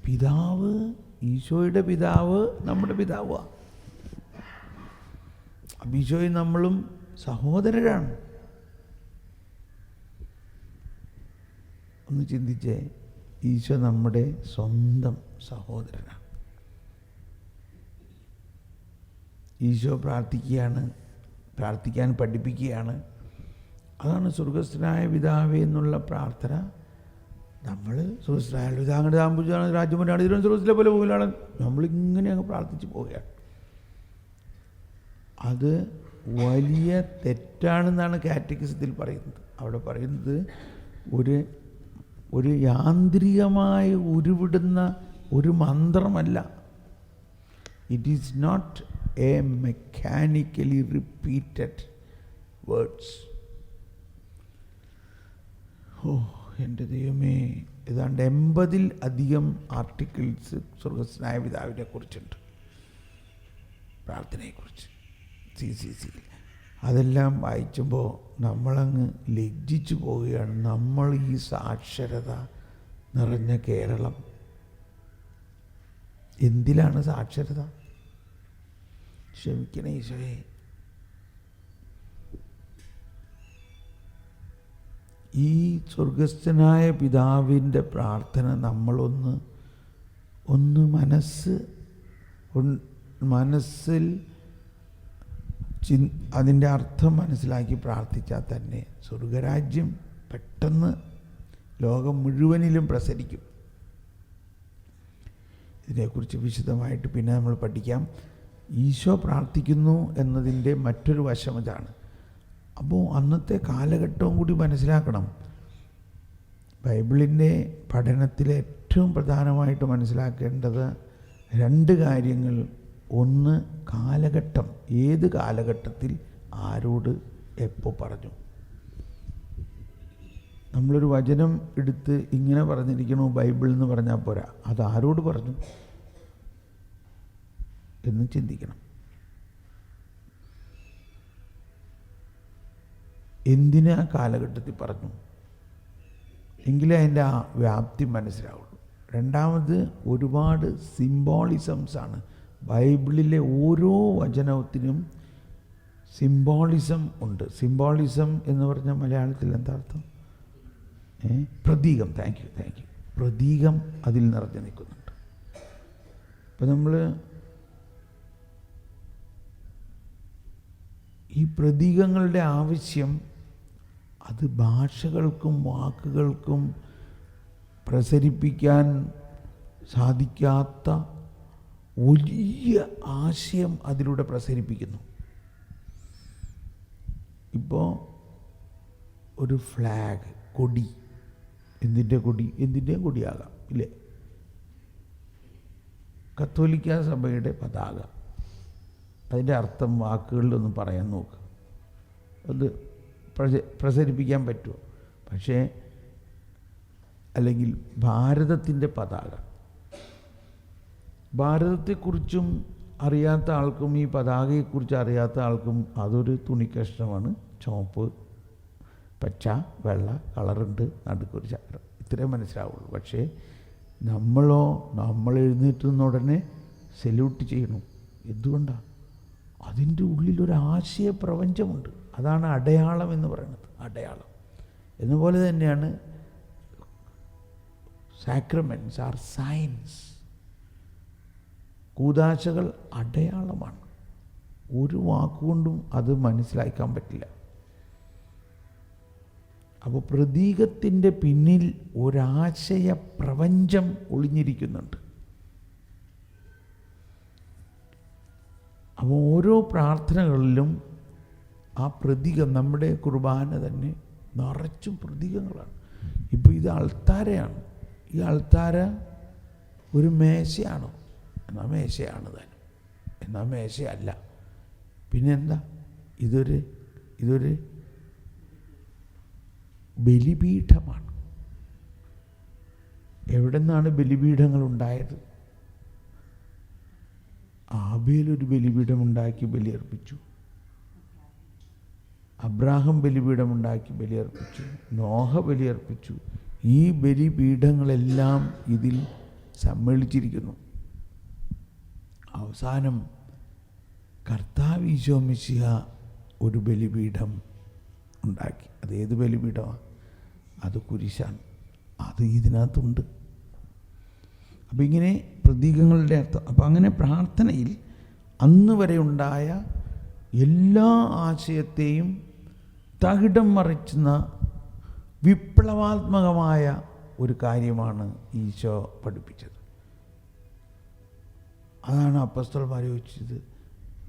S1: പിതാവ്, ഈശോയുടെ പിതാവ് നമ്മുടെ പിതാവാണ്. അപ്പം ഈശോയും നമ്മളും സഹോദരരാണ്. ഒന്ന് ചിന്തിച്ചേ, ഈശോ നമ്മുടെ സ്വന്തം സഹോദരനാണ്. ഈശോ പ്രാർത്ഥിക്കാൻ പഠിപ്പിക്കുകയാണ്. അതാണ് സ്വർഗസ്ഥനായ പിതാവേ എന്നുള്ള പ്രാർത്ഥന. നമ്മൾ സ്വർഗസ്ഥനായ പിതാങ്ങളുടെ താമ്പൂജാണ് രാജ്യമൊരാണ് ഇതിലും സ്വർഗത്തിലെ പോലെ പോലാണ് നമ്മളിങ്ങനെ അങ്ങ് പ്രാർത്ഥിച്ച് പോവുകയാണ്. അത് വലിയ തെറ്റാണെന്നാണ് കാറ്റക്കിസത്തിൽ പറയുന്നത്. അവിടെ പറയുന്നത് ഒരു യാന്ത്രികമായി ഉരുവിടുന്ന ഒരു മന്ത്രമല്ല. It is not a mechanically repeated words. ഓ എൻ്റെ ദൈവമേ, ഏതാണ്ട് 80-ൽ അധികം ആർട്ടിക്കിൾസ് സ്വർഗസ്ഥനായ പിതാവിനെ കുറിച്ചുണ്ട്, പ്രാർത്ഥനയെക്കുറിച്ച് CCC. അതെല്ലാം വായിക്കുമ്പോൾ നമ്മളങ്ങ് ലജ്ജിച്ചു പോവുകയാണ്. നമ്മൾ ഈ സാക്ഷരത നിറഞ്ഞ കേരളം, എന്തിലാണ് സാക്ഷരത? ക്ഷമിക്കണേ ഈശോയെ. ഈ സ്വർഗസ്ഥനായ പിതാവിൻ്റെ പ്രാർത്ഥന നമ്മളൊന്ന് മനസ്സിൽ അതിൻ്റെ അർത്ഥം മനസ്സിലാക്കി പ്രാർത്ഥിച്ചാൽ തന്നെ സ്വർഗരാജ്യം പെട്ടെന്ന് ലോകം മുഴുവനിലും പ്രസരിക്കും. ഇതിനെക്കുറിച്ച് വിശദമായിട്ട് പിന്നെ നമ്മൾ പഠിക്കാം. ഈശോ പ്രാർത്ഥിക്കുന്നു എന്നതിൻ്റെ മറ്റൊരു വശം ഇതാണ്. അപ്പോൾ അന്നത്തെ കാലഘട്ടവും കൂടി മനസ്സിലാക്കണം. ബൈബിളിൻ്റെ പഠനത്തിൽ ഏറ്റവും പ്രധാനമായിട്ട് മനസ്സിലാക്കേണ്ടത് 2 കാര്യങ്ങൾ. ഒന്ന്, കാലഘട്ടം. ഏത് കാലഘട്ടത്തിൽ ആരോട് എപ്പോൾ പറഞ്ഞു. നമ്മളൊരു വചനം എടുത്ത് ഇങ്ങനെ പറഞ്ഞിരിക്കണു ബൈബിൾ എന്ന് പറഞ്ഞാൽ പോരാ, അത് ആരോട് പറഞ്ഞു എന്ന് ചിന്തിക്കണം. എന്തിനാ കാലഘട്ടത്തിൽ പറഞ്ഞു എങ്കിലേ അതിൻ്റെ ആ വ്യാപ്തി മനസ്സിലാവുള്ളൂ. രണ്ടാമത്, ഒരുപാട് സിംബോളിസംസാണ്. ബൈബിളിലെ ഓരോ വചനത്തിനും സിംബോളിസം ഉണ്ട്. സിംബോളിസം എന്ന് പറഞ്ഞാൽ മലയാളത്തിൽ എന്താ അർത്ഥം? പ്രതീകം. Thank you. പ്രതീകം അതിൽ നിറഞ്ഞു നിൽക്കുന്നുണ്ട്. ഇപ്പം നമ്മൾ ഈ പ്രതീകങ്ങളുടെ ആവശ്യം അത് ഭാഷകൾക്കും വാക്കുകൾക്കും പ്രസരിപ്പിക്കാൻ സാധിക്കാത്ത വലിയ ആശയം അതിലൂടെ പ്രസരിപ്പിക്കുന്നു. ഇപ്പോൾ ഒരു ഫ്ലാഗ്, കൊടി. എന്തിൻ്റെ കൊടി? എന്തിൻ്റെയും കൊടിയാകാം, ഇല്ലേ? കത്തോലിക്ക സഭയുടെ പതാക. അതിൻ്റെ അർത്ഥം വാക്കുകളിലൊന്നും പറയാൻ നോക്കുക, അത് പ്രസരിപ്പിക്കാൻ പറ്റുമോ? പക്ഷേ അല്ലെങ്കിൽ ഭാരതത്തിൻ്റെ പതാക. ഭാരതത്തെക്കുറിച്ചും അറിയാത്ത ആൾക്കും ഈ പതാകയെക്കുറിച്ച് അറിയാത്ത ആൾക്കും അതൊരു തുണിക്കഷ്ണമാണ്. ചുവപ്പ്, പച്ച, വെള്ള കളറുണ്ട്, നടുക്കൊരു ചക്രം, ഇത്രേ മനസ്സിലാവുള്ളൂ. പക്ഷേ നമ്മൾ എഴുന്നേറ്റുന്ന ഉടനെ സെല്യൂട്ട് ചെയ്യണം. എന്തുകൊണ്ടാണ്? അതിൻ്റെ ഉള്ളിലൊരു ആശയപ്രപഞ്ചമുണ്ട്. അതാണ് അടയാളം എന്ന് പറയുന്നത്. അടയാളം എന്നുപോലെ തന്നെയാണ് സാക്രമെൻറ്റ്സ് ആർ സയൻസ്. കൂദാശകൾ അടയാളമാണ്. ഒരു വാക്കുകൊണ്ടും അത് മനസ്സിലാക്കാൻ പറ്റില്ല. അപ്പോൾ പ്രതീകത്തിൻ്റെ പിന്നിൽ ഒരാശയ പ്രപഞ്ചം ഒളിഞ്ഞിരിക്കുന്നുണ്ട്. അപ്പോൾ ഓരോ പ്രാർത്ഥനകളിലും ആ പ്രതീകം, നമ്മുടെ കുർബാന തന്നെ നിറച്ചും പ്രതീകങ്ങളാണ്. ഇപ്പോൾ ഇത് അൾത്താരയാണ്. ഈ അൾത്താര ഒരു മേശയാണോ? എന്നാൽ മേശയാണ് താനും, എന്നാൽ മേശയല്ല. പിന്നെന്താ? ഇതൊരു ബലിപീഠമാണ്. എവിടെ നിന്നാണ് ബലിപീഠങ്ങൾ ഉണ്ടായത്? ആബേലൊരു ബലിപീഠമുണ്ടാക്കി ബലിയർപ്പിച്ചു, അബ്രാഹം ബലിപീഠമുണ്ടാക്കി ബലിയർപ്പിച്ചു, നോഹ ബലിയർപ്പിച്ചു. ഈ ബലിപീഠങ്ങളെല്ലാം ഇതിൽ സമ്മേളിച്ചിരിക്കുന്നു. അവസാനം കർത്താവ് ഈശോ മിശിഹ ഒരു ബലിപീഠം ഉണ്ടാക്കി. അതേത് ബലിപീഠമാണ്? അത് കുരിശാണ്. അത് ഇതിനകത്തുണ്ട്. അപ്പം ഇങ്ങനെ പ്രതീകങ്ങളുടെ അർത്ഥം. അപ്പം അങ്ങനെ പ്രാർത്ഥനയിൽ അന്ന് വരെ ഉണ്ടായ എല്ലാ ആശയത്തെയും തകിടം മറിച്ചുന്ന വിപ്ലവാത്മകമായ ഒരു കാര്യമാണ് ഈശോ പഠിപ്പിച്ചത്. അതാണ് അപ്പസ്തലന്മാർ ചോദിച്ചത്,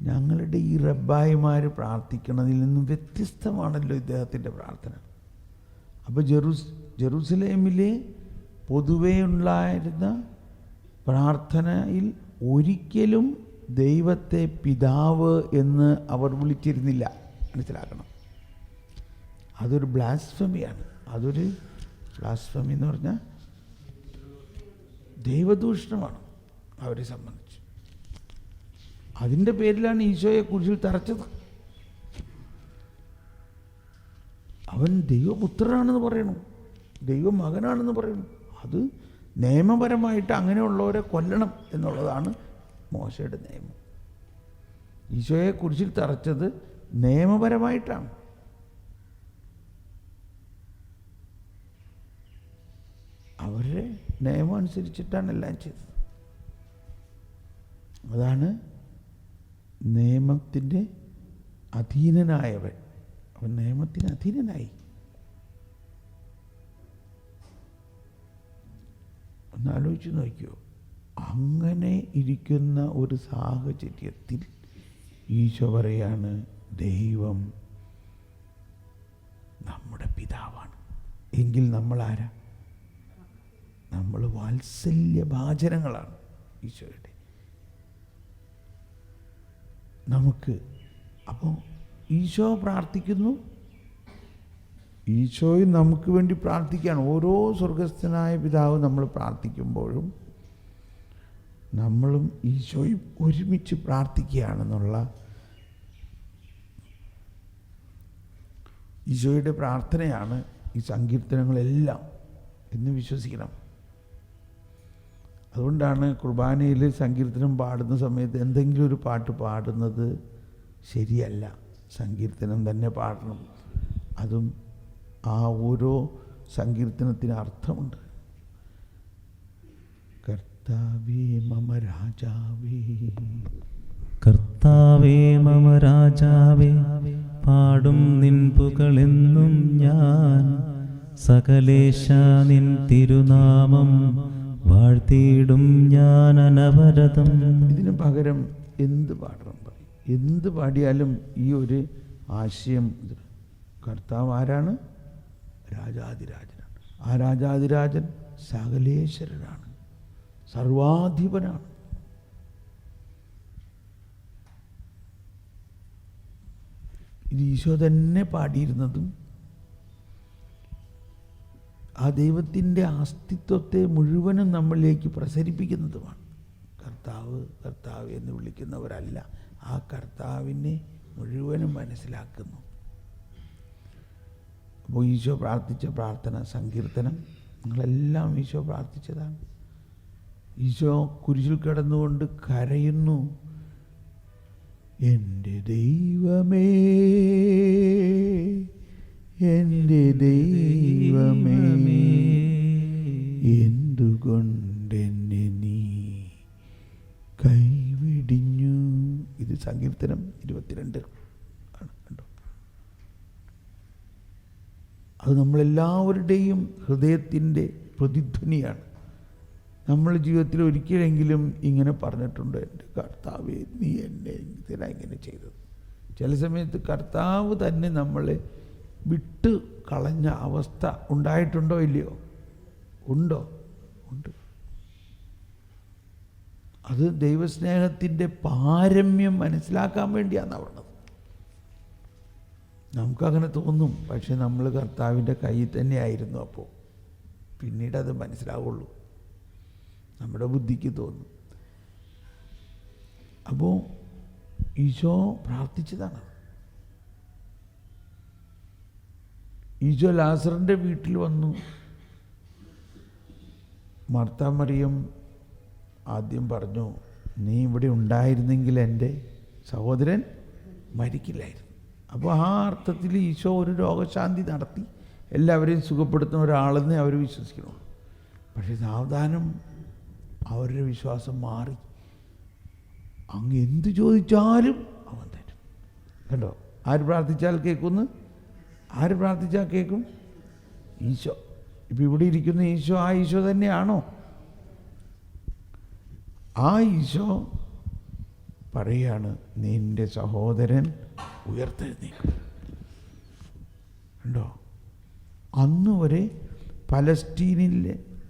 S1: ഞങ്ങളുടെ ഈ റബ്ബായിമാർ പ്രാർത്ഥിക്കുന്നതിൽ നിന്നും വ്യത്യസ്തമാണല്ലോ ഇദ്ദേഹത്തിൻ്റെ പ്രാർത്ഥന. അപ്പോൾ ജെറുസലേമിലെ പൊതുവേ ഉണ്ടായിരുന്ന പ്രാർത്ഥനയിൽ ഒരിക്കലും ദൈവത്തെ പിതാവ് എന്ന് അവർ വിളിച്ചിരുന്നില്ല. മനസ്സിലാക്കണം, അതൊരു ബ്ലാസ്ഫമിയാണ്. അതൊരു ബ്ലാസ്ഫമി എന്ന് പറഞ്ഞാൽ ദൈവദൂഷണമാണ് അവരെ സംബന്ധിച്ച്. അതിൻ്റെ പേരിലാണ് ഈശോയെ കുരിശിൽ തറച്ചത്. അവൻ ദൈവപുത്രനാണെന്ന് പറയണു, ദൈവമകനാണെന്ന് പറയണു. അത് നിയമപരമായിട്ട് അങ്ങനെയുള്ളവരെ കൊല്ലണം എന്നുള്ളതാണ് മോശയുടെ നിയമം. ഈശോയെ കുരിശിൽ തറച്ചത് നിയമപരമായിട്ടാണ്. അവരുടെ നിയമം അനുസരിച്ചിട്ടാണ് എല്ലാം ചെയ്തത്. അതാണ് നിയമത്തിൻ്റെ അധീനനായവൻ. അവൻ നിയമത്തിന് അധീനനായി. ഒന്ന് ആലോചിച്ച് നോക്കിയോ, അങ്ങനെ ഇരിക്കുന്ന ഒരു സാഹചര്യത്തിൽ ഈശോ പറയാണ് ദൈവം നമ്മുടെ പിതാവാണ്. എങ്കിൽ നമ്മൾ ആരാ? നമ്മൾ വാത്സല്യഭാചനങ്ങളാണ് ഈശോയുടെ. നമുക്ക് അപ്പോൾ ഈശോ പ്രാർത്ഥിക്കുന്നു, ഈശോയും നമുക്ക് വേണ്ടി പ്രാർത്ഥിക്കുകയാണ്. ഓരോ സ്വർഗസ്ഥനായ പിതാവ് നമ്മൾ പ്രാർത്ഥിക്കുമ്പോഴും നമ്മളും ഈശോയും ഒരുമിച്ച് പ്രാർത്ഥിക്കുകയാണെന്നുള്ള ഈശോയുടെ പ്രാർത്ഥനയാണ് ഈ സങ്കീർത്തനങ്ങളെല്ലാം എന്ന് വിശ്വസിക്കണം. അതുകൊണ്ടാണ് കുർബാനയിൽ സങ്കീർത്തനം പാടുന്ന സമയത്ത് എന്തെങ്കിലും ഒരു പാട്ട് പാടുന്നത് ശരിയല്ല. സങ്കീർത്തനം തന്നെ പാടണം. അതും ആ ഓരോ സങ്കീർത്തനത്തിന് അർത്ഥമുണ്ട്. കർത്താവേ മമ രാജാവേ,
S2: കർത്താവേ മമ രാജാവേ, പാടും നിൻ പുകളെന്നും ഞാൻ. സകലേശ നിൻ തിരുനാമം വാഴ്ത്തിയിടും ഞാൻ അനവരതം.
S1: ഇതിന് പകരം എന്ത് പാടണം പറയും? എന്ത് പാടിയാലും ഈ ഒരു ആശയം. കർത്താവ് ആരാണ്? രാജാതിരാജനാണ്. ആ രാജാതിരാജൻ സകലേശ്വരനാണ്, സർവാധിപനാണ്. ഇത് ഈശോ തന്നെ പാടിയിരുന്നതും ആ ദൈവത്തിൻ്റെ അസ്തിത്വത്തെ മുഴുവനും നമ്മളിലേക്ക് പ്രസരിപ്പിക്കുന്നതുമാണ്. കർത്താവ് കർത്താവ് എന്ന് വിളിക്കുന്നവരല്ല, ആ കർത്താവിനെ മുഴുവനും മനസ്സിലാക്കുന്നു. അപ്പോൾ ഈശോ പ്രാർത്ഥിച്ച പ്രാർത്ഥന സങ്കീർത്തനം നിങ്ങളെല്ലാം ഈശോ പ്രാർത്ഥിച്ചതാണ്. ഈശോ കുരിശിൽ കിടന്നുകൊണ്ട് കരയുന്നു, എൻ്റെ ദൈവമേ എൻ്റെ ദൈവമേ എന്തുകൊണ്ടെന്നെ നീ കൈവിടിഞ്ഞു. ഇത് സങ്കീർത്തനം 22 ആണ്. കണ്ടോ, അത് നമ്മളെല്ലാവരുടെയും ഹൃദയത്തിൻ്റെ പ്രതിധ്വനിയാണ്. നമ്മൾ ജീവിതത്തിൽ ഒരിക്കലെങ്കിലും ഇങ്ങനെ പറഞ്ഞിട്ടുണ്ട്, എൻ്റെ കർത്താവേ നീ എന്നെ എന്തിനാ ഇങ്ങനെ ചെയ്തത്. ചില സമയത്ത് കർത്താവ് തന്നെ നമ്മളെ വിട്ട് കളഞ്ഞ അവസ്ഥ ഉണ്ടായിട്ടുണ്ടോ ഇല്ലയോ? ഉണ്ടോ? ഉണ്ട്. അത് ദൈവസ്നേഹത്തിൻ്റെ പാരമ്യം മനസ്സിലാക്കാൻ വേണ്ടിയാണ് പറഞ്ഞത്. നമുക്കങ്ങനെ തോന്നും, പക്ഷെ നമ്മൾ കർത്താവിൻ്റെ കയ്യിൽ തന്നെയായിരുന്നു. അപ്പോൾ പിന്നീട് അത് മനസ്സിലാവുള്ളൂ, നമ്മുടെ ബുദ്ധിക്ക് തോന്നും. അപ്പോൾ ഈശോ പ്രാർത്ഥിച്ചതാണ്. ഈശോ ലാസറിൻ്റെ വീട്ടിൽ വന്നു. മാർത്താ മറിയം ആദ്യം പറഞ്ഞു, നീ ഇവിടെ ഉണ്ടായിരുന്നെങ്കിൽ എൻ്റെ സഹോദരൻ മരിക്കില്ലായിരുന്നു. അപ്പോൾ ആ അർത്ഥത്തിൽ ഈശോ ഒരു രോഗശാന്തി നടത്തി എല്ലാവരെയും സുഖപ്പെടുത്തുന്ന ഒരാളെന്ന് അവർ വിശ്വസിക്കണുള്ളൂ. പക്ഷേ സാവധാനം അവരുടെ വിശ്വാസം മാറി. അങ്ങ് എന്ത് ചോദിച്ചാലും അവൻ തരും. കണ്ടോ, ആര് പ്രാർത്ഥിച്ചാൽ കേൾക്കുന്നു? ആര് പ്രാർത്ഥിച്ചാൽ കേൾക്കും? ഈശോ. ഇപ്പം ഇവിടെ ഇരിക്കുന്ന ഈശോ ആ ഈശോ തന്നെയാണോ? ആ ഈശോ പറയാണ്, നിന്റെ സഹോദരൻ ഉയർത്തെഴുന്നേക്കും. കണ്ടോ, അന്ന് വരെ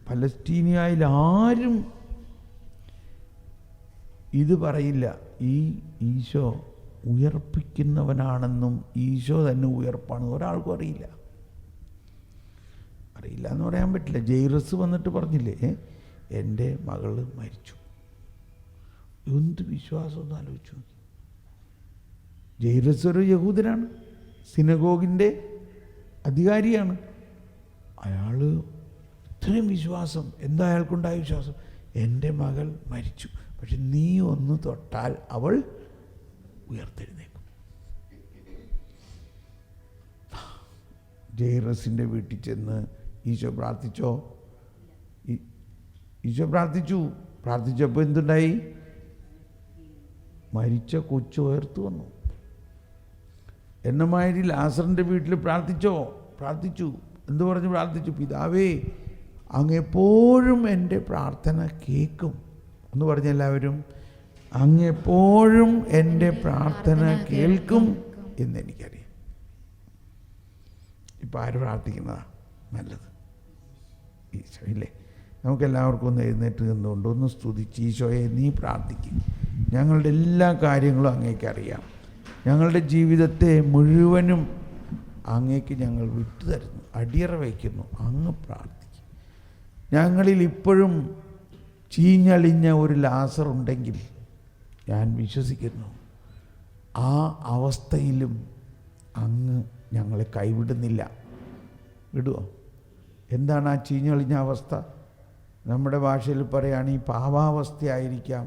S1: പലസ്തീനിയായിൽ ആരും ഇത് പറയില്ല. ഈ ഈശോ ഉയർപ്പിക്കുന്നവനാണെന്നും ഈശോ തന്നെ ഉയർപ്പാണെന്നും ഒരാൾക്കും അറിയില്ല. അറിയില്ല എന്ന് പറയാൻ പറ്റില്ല. ജൈറസ് വന്നിട്ട് പറഞ്ഞില്ലേ, എൻ്റെ മകള് മരിച്ചു. എന്ത് വിശ്വാസം ഒന്ന് ആലോചിച്ചു നോക്കി. ജൈറസ് ഒരു യഹൂദനാണ്, സിനഗോഗിൻ്റെ അധികാരിയാണ്. അയാൾ ഇത്രയും വിശ്വാസം, എന്താ അയാൾക്കുണ്ടായ വിശ്വാസം? എൻ്റെ മകൾ മരിച്ചു, പക്ഷെ നീ ഒന്ന് തൊട്ടാൽ അവൾ ഉയർത്തെഴുന്നേക്കും. ജൈറസിൻ്റെ വീട്ടിൽ ചെന്ന് ഈശോ പ്രാർത്ഥിച്ചോ? ഈശോ പ്രാർത്ഥിച്ചപ്പോൾ എന്തുണ്ടായി? മരിച്ച കൊച്ചു ഉയർത്തു വന്നു. എന്നമാതിരി ലാസറിൻ്റെ വീട്ടിൽ പ്രാർത്ഥിച്ചു. എന്തു പറഞ്ഞ് പ്രാർത്ഥിച്ചു? പിതാവേ, അങ്ങ് എപ്പോഴും എൻ്റെ പ്രാർത്ഥന കേൾക്കും എന്ന് പറഞ്ഞ എല്ലാവരും, അങ്ങ് എപ്പോഴും എൻ്റെ പ്രാർത്ഥന കേൾക്കും എന്നെനിക്കറിയാം. ഇപ്പം ആര് പ്രാർത്ഥിക്കുന്നതാണ് നല്ലത്? ഈശോ ഇല്ലേ? നമുക്കെല്ലാവർക്കും ഒന്ന് എഴുന്നേറ്റ് നിന്നുകൊണ്ട് ഒന്ന് സ്തുതിച്ച്, ഈശോയെ നീ പ്രാർത്ഥിക്കും, ഞങ്ങളുടെ എല്ലാ കാര്യങ്ങളും അങ്ങേക്ക് അറിയാം, ഞങ്ങളുടെ ജീവിതത്തെ മുഴുവനും അങ്ങേക്ക് ഞങ്ങൾ വിട്ടുതരുന്നു, അടിയറ വയ്ക്കുന്നു, അങ്ങ് പ്രാർത്ഥിക്കും. ഞങ്ങളിൽ ഇപ്പോഴും ചീഞ്ഞളിഞ്ഞ ഒരു ലാസർ ഉണ്ടെങ്കിൽ ഞാൻ വിശ്വസിക്കുന്നു ആ അവസ്ഥയിലും അങ്ങ് ഞങ്ങളെ കൈവിടുന്നില്ല. വിടുമോ? എന്താണ് ആ ചീഞ്ഞളിഞ്ഞ അവസ്ഥ? നമ്മുടെ ഭാഷയിൽ പറയുകയാണെങ്കിൽ പാപാവസ്ഥയായിരിക്കാം,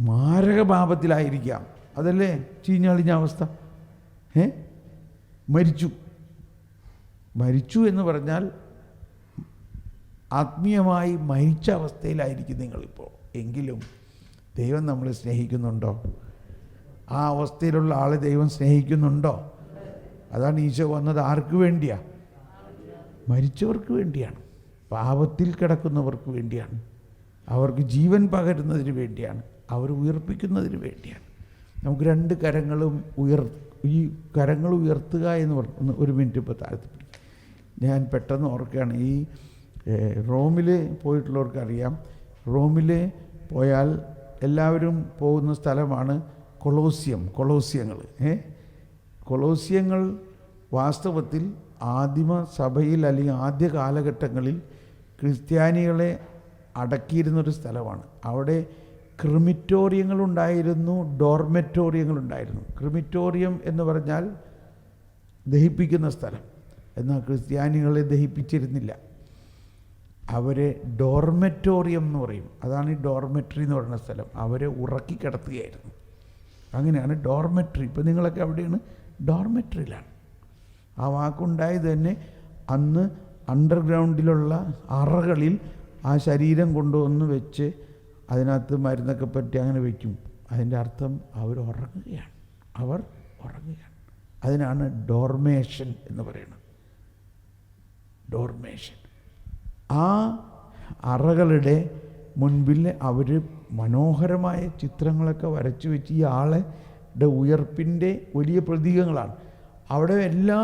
S1: മാരകപാപത്തിലായിരിക്കാം. അതല്ലേ ചീഞ്ഞളിഞ്ഞ അവസ്ഥ? മരിച്ചു എന്ന് പറഞ്ഞാൽ ആത്മീയമായി മരിച്ച അവസ്ഥയിലായിരിക്കും നിങ്ങളിപ്പോൾ. എങ്കിലും ദൈവം നമ്മളെ സ്നേഹിക്കുന്നുണ്ടോ? ആ അവസ്ഥയിലുള്ള ആളെ ദൈവം സ്നേഹിക്കുന്നുണ്ടോ? അതാണ് ഈശോ വന്നത്. ആർക്ക് വേണ്ടിയാ? മരിച്ചവർക്ക് വേണ്ടിയാണ്, പാപത്തിൽ കിടക്കുന്നവർക്ക് വേണ്ടിയാണ്, അവർക്ക് ജീവൻ പകരുന്നതിന് വേണ്ടിയാണ്, അവർ ഉയർപ്പിക്കുന്നതിന് വേണ്ടിയാണ്. നമുക്ക് ഈ കരങ്ങൾ ഉയർത്തുക എന്ന് പറഞ്ഞു. ഒരു മിനിറ്റ് ഇപ്പോൾ താഴ്ത്തി പിടിക്കും. ഞാൻ പെട്ടെന്ന് ഓർക്കുകയാണ്, ഈ റോമിൽ പോയിട്ടുള്ളവർക്കറിയാം, റോമിൽ പോയാൽ എല്ലാവരും പോകുന്ന സ്ഥലമാണ് കൊളോസ്യങ്ങൾ. കൊളോസ്യങ്ങൾ വാസ്തവത്തിൽ ആദിമ സഭയിൽ അല്ലെങ്കിൽ ആദ്യ കാലഘട്ടങ്ങളിൽ ക്രിസ്ത്യാനികളെ അടക്കിയിരുന്നൊരു സ്ഥലമാണ്. അവിടെ ക്രിമിറ്റോറിയങ്ങളുണ്ടായിരുന്നു, ഡോർമെറ്റോറിയങ്ങളുണ്ടായിരുന്നു. ക്രിമിറ്റോറിയം എന്ന് പറഞ്ഞാൽ ദഹിപ്പിക്കുന്ന സ്ഥലം, എന്നാൽ ക്രിസ്ത്യാനികളെ ദഹിപ്പിച്ചിരുന്നില്ല. അവരെ ഡോർമെറ്റോറിയം എന്ന് പറയും. അതാണ് ഈ ഡോർമെട്രി എന്ന് പറയുന്ന സ്ഥലം. അവരെ ഉറക്കി കിടത്തുകയായിരുന്നു. അങ്ങനെയാണ് ഡോർമെട്രി. ഇപ്പോൾ നിങ്ങളൊക്കെ അവിടെയാണ്, ഡോർമെട്രിയിലാണ്. ആ വാക്കുണ്ടായത് തന്നെ അന്ന് അണ്ടർഗ്രൗണ്ടിലുള്ള അറകളിൽ ആ ശരീരം കൊണ്ടുവന്ന് വെച്ച് അതിനകത്ത് മരുന്നൊക്കെ പറ്റി അങ്ങനെ വയ്ക്കും. അതിൻ്റെ അർത്ഥം അവർ ഉറങ്ങുകയാണ്. അതിനാണ് ഡോർമേഷൻ എന്ന് പറയുന്നത്. ഡോർമേഷൻ. ആ അറകളുടെ മുൻപിൽ അവർ മനോഹരമായ ചിത്രങ്ങളൊക്കെ വരച്ചു വെച്ച് ഈ ആളുടെ ഉയർപ്പിൻ്റെ വലിയ പ്രതീകങ്ങളാണ്. അവിടെ എല്ലാ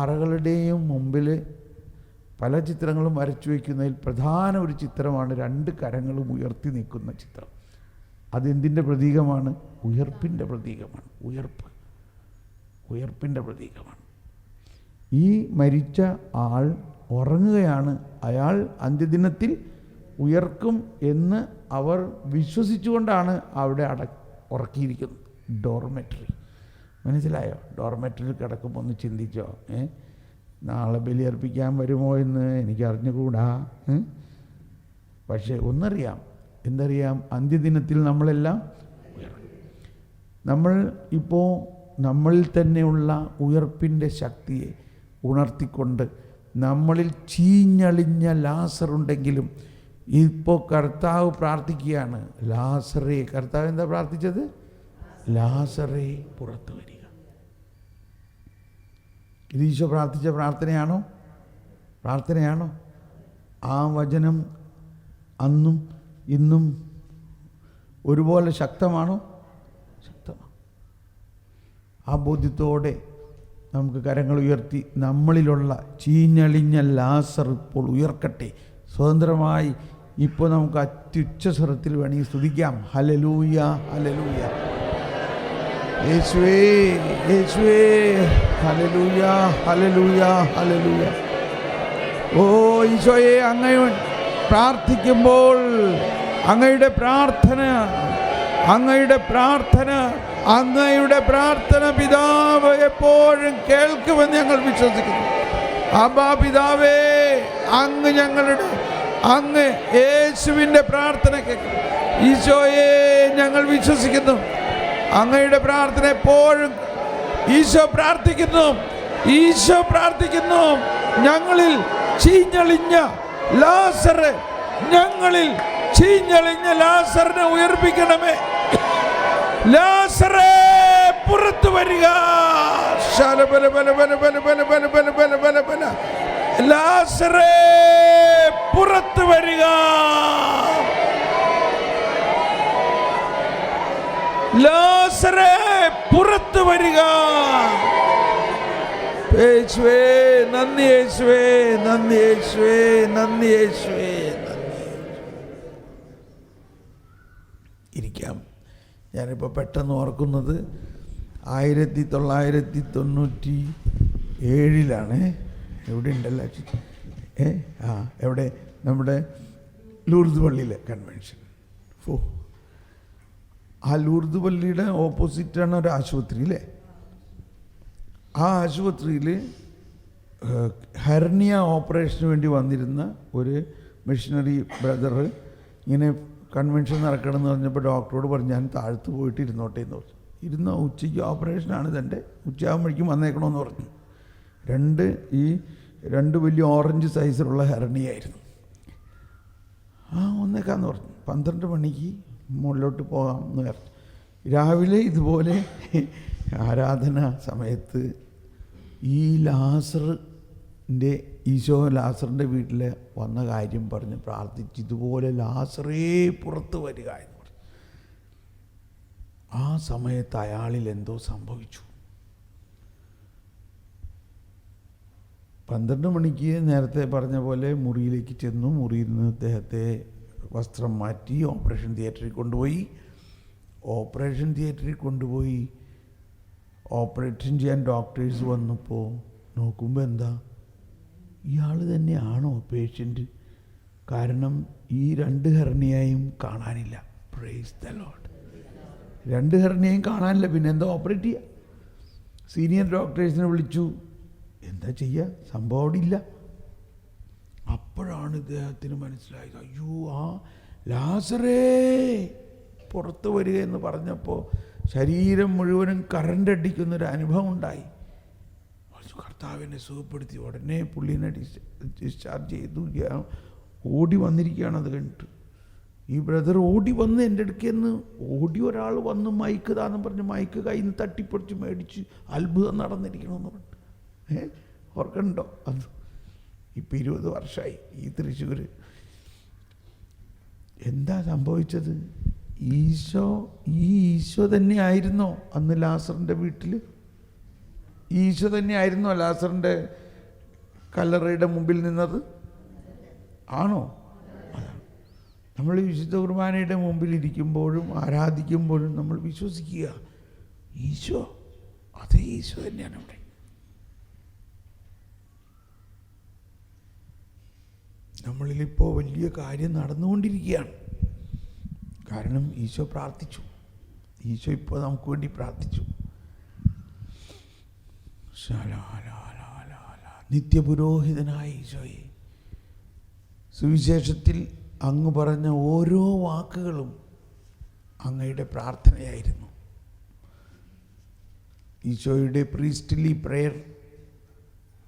S1: അറകളുടെയും മുമ്പിൽ പല ചിത്രങ്ങളും വരച്ചു വയ്ക്കുന്നതിൽ പ്രധാന ഒരു ചിത്രമാണ് 2 കരങ്ങളും ഉയർത്തി നിൽക്കുന്ന ചിത്രം. അതെന്തിൻ്റെ പ്രതീകമാണ്? ഉയർപ്പിൻ്റെ പ്രതീകമാണ്. ഉയർപ്പിൻ്റെ പ്രതീകമാണ്. ഈ മരിച്ച ആൾ ഉറങ്ങുകയാണ്. അയാൾ അന്ത്യദിനത്തിൽ ഉയർക്കും എന്ന് അവർ വിശ്വസിച്ചുകൊണ്ടാണ് അവിടെ ഉറക്കിയിരിക്കുന്നത്. ഡോർമെട്രി. മനസ്സിലായോ? ഡോർമെട്രിയിൽ കിടക്കുമ്പോൾ ഒന്ന് ചിന്തിച്ചോ, നാളെ ബലിയർപ്പിക്കാൻ വരുമോ എന്ന് എനിക്ക് അറിഞ്ഞുകൂടാ. പക്ഷേ ഒന്നറിയാം, എന്തറിയാം? അന്ത്യദിനത്തിൽ നമ്മളെല്ലാം ഉയർക്കും. നമ്മൾ ഇപ്പോൾ നമ്മളിൽ തന്നെയുള്ള ഉയർപ്പിൻ്റെ ശക്തിയെ ഉണർത്തിക്കൊണ്ട് നമ്മളിൽ ചീഞ്ഞളിഞ്ഞ ലാസറുണ്ടെങ്കിലും ഇപ്പോൾ കർത്താവ് പ്രാർത്ഥിക്കുകയാണ്, ലാസറേ. കർത്താവ് എന്താ പ്രാർത്ഥിച്ചത്? ലാസറേ പുറത്തു വരിക. ഇത് ഈശോ പ്രാർത്ഥിച്ച പ്രാർത്ഥനയാണോ? ആ വചനം അന്നും ഇന്നും ഒരുപോലെ ശക്തമാണോ? ശക്തമാണ്. ആ ബോധ്യത്തോടെ നമുക്ക് കരങ്ങൾ ഉയർത്തി നമ്മളിലുള്ള ചീഞ്ഞളിഞ്ഞ ലാസർ ഇപ്പോൾ ഉയർക്കട്ടെ. സ്വതന്ത്രമായി ഇപ്പോൾ നമുക്ക് അത്യുച്ചസ്വരത്തിൽ വേണമെങ്കിൽ സ്തുതിക്കാം. ഹല്ലേലൂയ, ഹല്ലേലൂയ, യേശുവേ, യേശുവേ, ഹല്ലേലൂയ, ഹല്ലേലൂയ, ഹല്ലേലൂയ. ഓ ഈശോയെ, അങ്ങ് പ്രാർത്ഥിക്കുമ്പോൾ അങ്ങയുടെ പ്രാർത്ഥന പിതാവ് എപ്പോഴും കേൾക്കുമെന്ന് ഞങ്ങൾ വിശ്വസിക്കുന്നു. അബ്ബാ പിതാവേ, അങ്ങ് യേശുവിൻ്റെ പ്രാർത്ഥന കേൾക്കും. ഈശോയെ, ഞങ്ങൾ വിശ്വസിക്കുന്നു. അങ്ങയുടെ പ്രാർത്ഥന എപ്പോഴും ഈശോ പ്രാർത്ഥിക്കുന്നു. ഞങ്ങളിൽ ചീഞ്ഞളിഞ്ഞ ലാസറിനെ ഉയർപ്പിക്കണമേ. ലാസറേ പുറത്തു വരിക. ലാസറേ പുറത്തു വരിക. ലാസറേ പുറത്തു വരിക. യേശുവേ നന്ദി, യേശുവേ നന്ദി, യേശുവേ നന്ദി, യേശുവേ നന്ദി. ഇരിക്കാം. ഞാനിപ്പോൾ പെട്ടെന്ന് ഓർക്കുന്നത് 1997 എവിടെ ഉണ്ടല്ലോ, എവിടെ? നമ്മുടെ ലൂർദ് പള്ളിയിലെ കൺവെൻഷൻ. ആ ലൂർദ് പള്ളിയുടെ ഓപ്പോസിറ്റാണ് ഒരു ആശുപത്രി അല്ലേ? ആ ആശുപത്രിയിൽ ഹെർണിയ ഓപ്പറേഷന് വേണ്ടി വന്നിരുന്ന ഒരു മിഷണറി ബ്രദർ ഇങ്ങനെ കൺവെൻഷൻ നടക്കണമെന്ന് പറഞ്ഞപ്പോൾ ഡോക്ടറോട് പറഞ്ഞു, ഞാൻ താഴ്ത്തു പോയിട്ട് ഇരുന്നോട്ടെ എന്ന് പറഞ്ഞു. ഉച്ചയ്ക്ക് ഓപ്പറേഷനാണ് ഇതെൻ്റെ, ഉച്ചയാകുമ്പോഴേക്കും വന്നേക്കണമെന്ന് പറഞ്ഞു. രണ്ട് വലിയ ഓറഞ്ച് സൈസിലുള്ള ഹെർണിയായിരുന്നു. വന്നേക്കാന്ന് പറഞ്ഞു. 12 മണിക്ക് മുകളിലോട്ട് പോകാം എന്ന് പറഞ്ഞു. രാവിലെ ഇതുപോലെ ആരാധന സമയത്ത് ഈ ഈശോ ലാസറിൻ്റെ വീട്ടിൽ വന്ന കാര്യം പറഞ്ഞ് പ്രാർത്ഥിച്ച് ഇതുപോലെ ലാസറേ പുറത്ത് വരിക എന്ന് പറഞ്ഞു. ആ സമയത്ത് അയാളിൽ എന്തോ സംഭവിച്ചു. 12 മണിക്ക് നേരത്തെ പറഞ്ഞ പോലെ മുറിയിലേക്ക് ചെന്നു. മുറിയിൽ നിന്ന് അദ്ദേഹത്തെ വസ്ത്രം മാറ്റി ഓപ്പറേഷൻ തിയേറ്ററിൽ കൊണ്ടുപോയി. ഓപ്പറേഷൻ തിയേറ്ററിൽ കൊണ്ടുപോയി ഓപ്പറേഷൻ ചെയ്യാൻ ഡോക്ടേഴ്സ് വന്നപ്പോൾ നോക്കുമ്പോൾ എന്താ, ഇയാൾ തന്നെയാണോ പേഷ്യൻ്റ്? കാരണം ഈ 2 ഹെർണിയയും കാണാനില്ല. Praise the Lord. 2 ഹെർണിയയും കാണാനില്ല. പിന്നെ എന്താ ഓപ്പറേറ്റ് ചെയ്യുക? സീനിയർ ഡോക്ടേഴ്സിനെ വിളിച്ചു. എന്താ ചെയ്യുക? സംഭവം അവിടെ ഇല്ല. അപ്പോഴാണ് ഇദ്ദേഹത്തിന് മനസ്സിലായത്, അയ്യോ ആ ലാസറേ പുറത്ത് വരിക എന്ന് പറഞ്ഞപ്പോൾ ശരീരം മുഴുവനും കറണ്ട് അടിക്കുന്നൊരു അനുഭവം ഉണ്ടായി. കർത്താവിനെ സുഖപ്പെടുത്തി ഉടനെ പുള്ളിനെ ഡിസ്ചാർജ് ചെയ്തു. ഓടി വന്നിരിക്കുകയാണ്. അത് കഴിഞ്ഞിട്ട് ഈ ബ്രദർ ഓടി വന്ന് എൻ്റെ അടുക്കെന്ന് ഓടി ഒരാൾ വന്ന് മൈക്ക് താന്ന് പറഞ്ഞ് മൈക്ക് കയ്യിൽ നിന്ന് തട്ടിപ്പൊടിച്ച് മേടിച്ച് അത്ഭുതം നടന്നിരിക്കണമെന്ന് പറഞ്ഞിട്ട് ഓർക്കണ്ടോ? അത് ഇപ്പം 20 വർഷമായി ഈ തൃശ്ശൂർ. എന്താ സംഭവിച്ചത്? ഈശോ തന്നെ ആയിരുന്നോ അന്ന് ലാസറിൻ്റെ വീട്ടിൽ? ഈശോ തന്നെ ആയിരുന്നോ ലാസറിൻ്റെ കല്ലറയുടെ മുമ്പിൽ നിന്നത്? ആണോ? അതാണ് നമ്മൾ വിശുദ്ധ കുർബാനയുടെ മുമ്പിൽ ഇരിക്കുമ്പോഴും ആരാധിക്കുമ്പോഴും നമ്മൾ വിശ്വസിക്കുക, ഈശോ, അതേ ഈശോ തന്നെയാണ് അവിടെ. നമ്മളിലിപ്പോൾ വലിയ കാര്യം നടന്നുകൊണ്ടിരിക്കുകയാണ്. കാരണം ഈശോ പ്രാർത്ഥിച്ചു. ഈശോ ഇപ്പോൾ നമുക്ക് വേണ്ടി പ്രാർത്ഥിച്ചു. നിത്യപുരോഹിതനായ ഈശോയെ, സുവിശേഷത്തിൽ അങ്ങ് പറഞ്ഞ ഓരോ വാക്കുകളും അങ്ങയുടെ പ്രാർത്ഥനയായിരുന്നു. ഈശോയുടെ പ്രീസ്റ്റ്ലി പ്രെയർ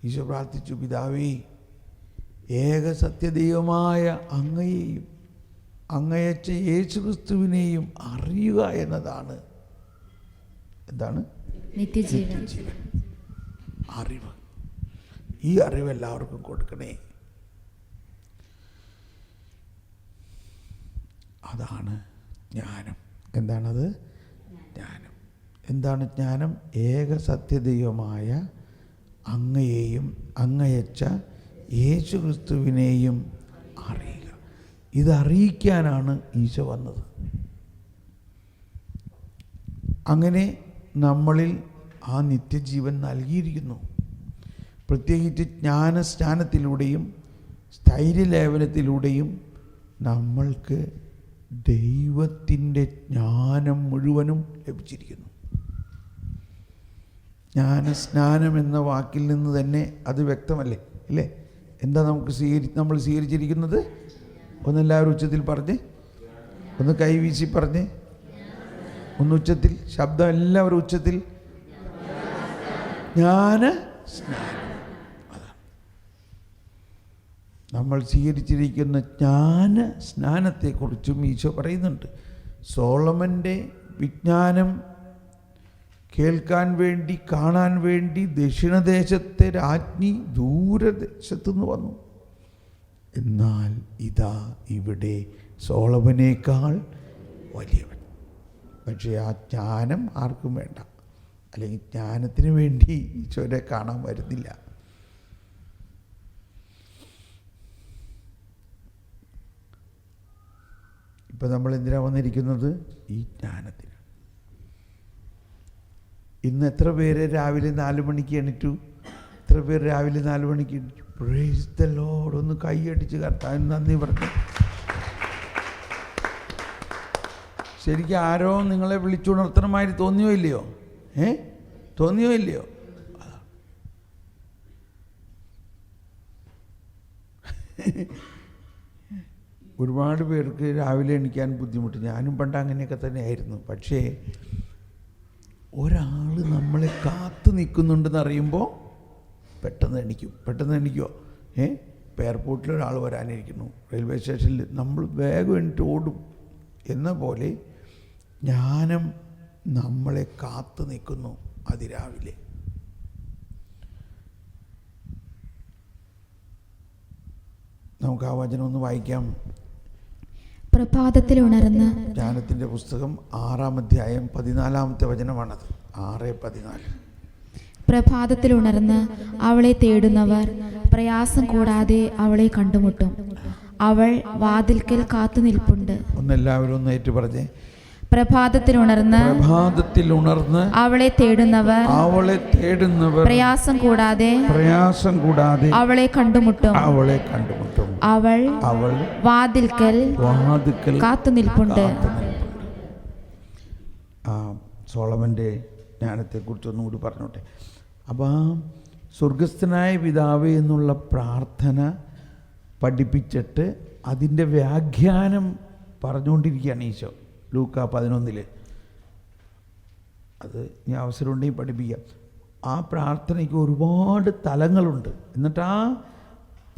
S1: ഈശോ പ്രാർത്ഥിച്ചു, പിതാവേ, ഏക സത്യദൈവമായ അങ്ങയെയും അങ്ങയച്ച യേശുക്രിസ്തുവിനെയും അറിയുക എന്നതാണ് എന്താണ്? നിത്യജീവൻ. അറിവ്. ഈ അറിവ് എല്ലാവർക്കും കൊടുക്കണേ. അതാണ് ജ്ഞാനം. എന്താണത്? ജ്ഞാനം. എന്താണ് ജ്ഞാനം? ഏക സത്യദൈവമായ അങ്ങയെയും അങ്ങയച്ച യേശുക്രിസ്തുവിനെയും അറിയുക. ഇതറിയിക്കാനാണ് ഈശോ വന്നത്. അങ്ങനെ നമ്മളിൽ ആ നിത്യജീവൻ നൽകിയിരിക്കുന്നു. പ്രത്യേകിച്ച് ജ്ഞാനസ്നാനത്തിലൂടെയും സ്ഥൈര്യലേപനത്തിലൂടെയും നമ്മൾക്ക് ദൈവത്തിൻ്റെ ജ്ഞാനം മുഴുവനും ലഭിച്ചിരിക്കുന്നു. ജ്ഞാനസ്നാനം എന്ന വാക്കിൽ നിന്ന് തന്നെ അത് വ്യക്തമല്ലേ? അല്ലേ? എന്താ നമ്മൾ സ്വീകരിച്ചിരിക്കുന്നത്? ഒന്നെല്ലാവരും ഉച്ചത്തിൽ പറഞ്ഞ്, ഒന്ന് കൈവീശി പറഞ്ഞ്, ഒന്ന് ഉച്ചത്തിൽ, ശബ്ദം എല്ലാവരും ഉച്ചത്തിൽ. ജ്ഞാനസ്നാനം. അതാണ് നമ്മൾ സ്വീകരിച്ചിരിക്കുന്ന ജ്ഞാനസ്നാനത്തെക്കുറിച്ചും ഈശോ പറയുന്നുണ്ട്. സോളമൻ്റെ വിജ്ഞാനം കേൾക്കാൻ വേണ്ടി, കാണാൻ വേണ്ടി ദക്ഷിണദേശത്തെ രാജ്ഞി ദൂരദേശത്തുനിന്ന് വന്നു. എന്നാൽ ഇതാ ഇവിടെ സോളമനേക്കാൾ വലിയവൻ. പക്ഷേ ആ ജ്ഞാനം ആർക്കും വേണ്ട, അല്ലെങ്കിൽ ജ്ഞാനത്തിന് വേണ്ടി ഈശോയെ കാണാൻ വരുന്നില്ല. ഇപ്പം നമ്മൾ എന്തിനാ വന്നിരിക്കുന്നത്? ഈ ജ്ഞാനത്തിന്. ഇന്ന് എത്ര പേര് രാവിലെ 4 മണിക്ക് എണീറ്റു? എത്ര പേര് രാവിലെ 4 മണിക്ക് എണീറ്റു? Praise the Lord. ഒന്ന് കൈയടിച്ച് കർത്താവിന് നന്ദി പറഞ്ഞു. ശരിക്കും ആരോ നിങ്ങളെ വിളിച്ചുണർത്തണമായി തോന്നിയോ ഇല്ലയോ? തോന്നിയോ ഇല്ലയോ? ഒരുപാട് പേർക്ക് രാവിലെ എണീക്കാൻ ബുദ്ധിമുട്ട്. ഞാനും പണ്ട് അങ്ങനെയൊക്കെ തന്നെ ആയിരുന്നു. പക്ഷേ ഒരാൾ നമ്മളെ കാത്തു നിൽക്കുന്നുണ്ടെന്ന് അറിയുമ്പോൾ പെട്ടെന്ന് എണീക്കുമോ? ഇപ്പോൾ എയർപോർട്ടിൽ ഒരാൾ വരാനിരിക്കുന്നു, റെയിൽവേ സ്റ്റേഷനിൽ, നമ്മൾ വേഗം എണീറ്റ് ഓടും. എന്ന പോലെ ജ്ഞാനം നമ്മളെ കാത്തു നിൽക്കുന്നു അതിരാവിലെ. നമുക്ക് ആ വചനം ഒന്ന് വായിക്കാം.
S3: പ്രഭാതത്തിൽ ഉണർന്ന്.
S1: ജ്ഞാനത്തിൻ്റെ പുസ്തകം 6-ാം അധ്യായം 14-ാമത്തെ വചനമാണത്. 6:14.
S3: പ്രഭാതത്തിൽ ഉണർന്ന് അവളെ തേടുന്നവർ പ്രയാസം കൂടാതെ അവളെ കണ്ടുമുട്ടും. അവൾ വാതിൽക്കൽ കാത്തു നിൽപ്പുണ്ട്.
S1: ഒന്നെല്ലാവരും ഒന്ന് ഏറ്റു പറഞ്ഞേ.
S3: പ്രഭാതത്തിൽ ഉണർന്ന് അവളെ തേടുന്നവർ പ്രയാസം കൂടാതെ അവളെ കണ്ടുമുട്ടും. അവൾ വാതിൽക്കൽ കാത്തു നിൽപ്പുണ്ട്.
S1: സോളമൻ്റെ ജ്ഞാനത്തെക്കുറിച്ച് ഒന്നുകൂടി പറഞ്ഞോട്ടെ. അപ്പോൾ സ്വർഗസ്ഥനായ പിതാവേ എന്നുള്ള പ്രാർത്ഥന പഠിപ്പിച്ചിട്ട് അതിൻ്റെ വ്യാഖ്യാനം പറഞ്ഞുകൊണ്ടിരിക്കുകയാണ് ഈശോ ലൂക്ക 11. അത് ഞാൻ അവസരം ഉണ്ടെങ്കിൽ പഠിപ്പിക്കാം. ആ പ്രാർത്ഥനയ്ക്ക് ഒരുപാട് തലങ്ങളുണ്ട്. എന്നിട്ട് ആ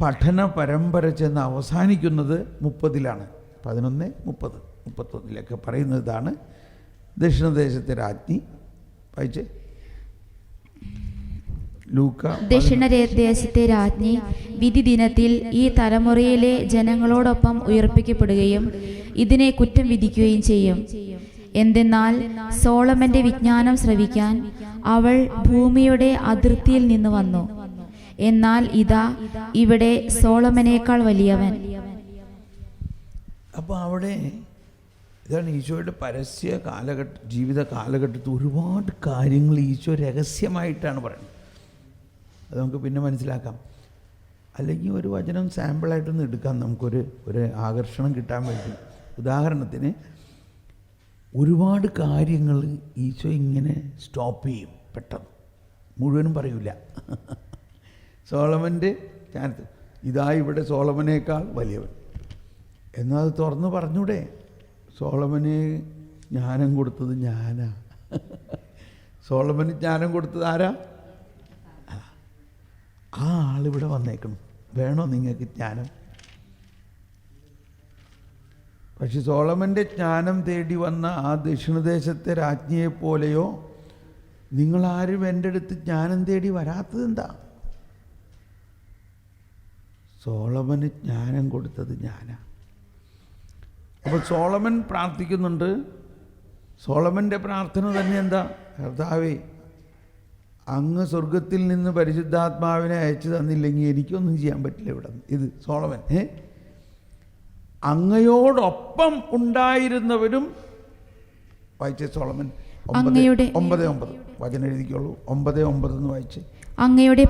S1: പഠന പരമ്പര ചെന്ന് അവസാനിക്കുന്നത് 30-ലാണ്. 11, 30, 31 പറയുന്നത് ഇതാണ്. ദക്ഷിണദേശത്തെ രാജ്ഞി വായിച്ചേ.
S3: ദക്ഷിണദേശത്തെ രാജ്ഞി വിധി ദിനത്തിൽ ഈ തലമുറയിലെ ജനങ്ങളോടൊപ്പം ഉയർപ്പിക്കപ്പെടുകയും ഇതിനെ കുറ്റം വിധിക്കുകയും ചെയ്യും. എന്തെന്നാൽ സോളമന്റെ വിജ്ഞാനം ശ്രവിക്കാൻ അവൾ ഭൂമിയുടെ അതിർത്തിയിൽ നിന്ന് വന്നു. എന്നാൽ ഇതാ ഇവിടെ സോളമനേക്കാൾ വലിയവൻ.
S1: അപ്പോൾ അവിടെ ഇതാണ് ഈശോയുടെ പരസ്യ ജീവിത കാലഘട്ടത്തിൽ ഒരുപാട് കാര്യങ്ങൾ ഈശോ രഹസ്യമായിട്ടാണ് പറയുന്നത്. അത് നമുക്ക് പിന്നെ മനസ്സിലാക്കാം. അല്ലെങ്കിൽ ഒരു വചനം സാമ്പിളായിട്ടൊന്ന് എടുക്കാം നമുക്കൊരു ആകർഷണം കിട്ടാൻ വേണ്ടി. ഉദാഹരണത്തിന് ഒരുപാട് കാര്യങ്ങൾ ഈശോ ഇങ്ങനെ സ്റ്റോപ്പ് ചെയ്യും പെട്ടെന്ന്, മുഴുവനും പറയൂല. സോളമൻ്റെ ജ്ഞാനത്തിൽ ഇതാ ഇവിടെ സോളമനേക്കാൾ വലിയവൻ എന്നാൽ അത് തുറന്ന് പറഞ്ഞൂടെ? സോളമന് ജ്ഞാനം കൊടുത്തത് ഞാനാ. സോളമന് ജ്ഞാനം കൊടുത്തത് ആരാ? ആ ആളിവിടെ വന്നേക്കണം. വേണോ നിങ്ങൾക്ക് ജ്ഞാനം? പക്ഷെ സോളമൻ്റെ ജ്ഞാനം തേടി വന്ന ആ ദക്ഷിണദേശത്തെ രാജ്ഞിയെപ്പോലെയോ നിങ്ങളാരും എൻ്റെ അടുത്ത് ജ്ഞാനം തേടി വരാത്തത് എന്താ? സോളമന് ജ്ഞാനം കൊടുത്തത് ഞാനാ. അപ്പോൾ സോളമൻ പ്രാർത്ഥിക്കുന്നുണ്ട്. സോളമൻ്റെ പ്രാർത്ഥന തന്നെ എന്താ? കർത്താവേ, അങ്ങ് സ്വർഗത്തിൽ നിന്ന് പരിശുദ്ധാത്മാവിനെ അയച്ചു തന്നില്ലെങ്കിൽ എനിക്കൊന്നും ചെയ്യാൻ പറ്റില്ല ഇവിടെ. ഇത് സോളമൻ അങ്ങയോടൊപ്പം ഉണ്ടായിരുന്നവരും വായിച്ചേ. സോളമൻ 9:9 വചനം എഴുതിക്കോളൂ. 9:9 എന്ന് വായിച്ചേ.
S3: അങ്ങയുടെ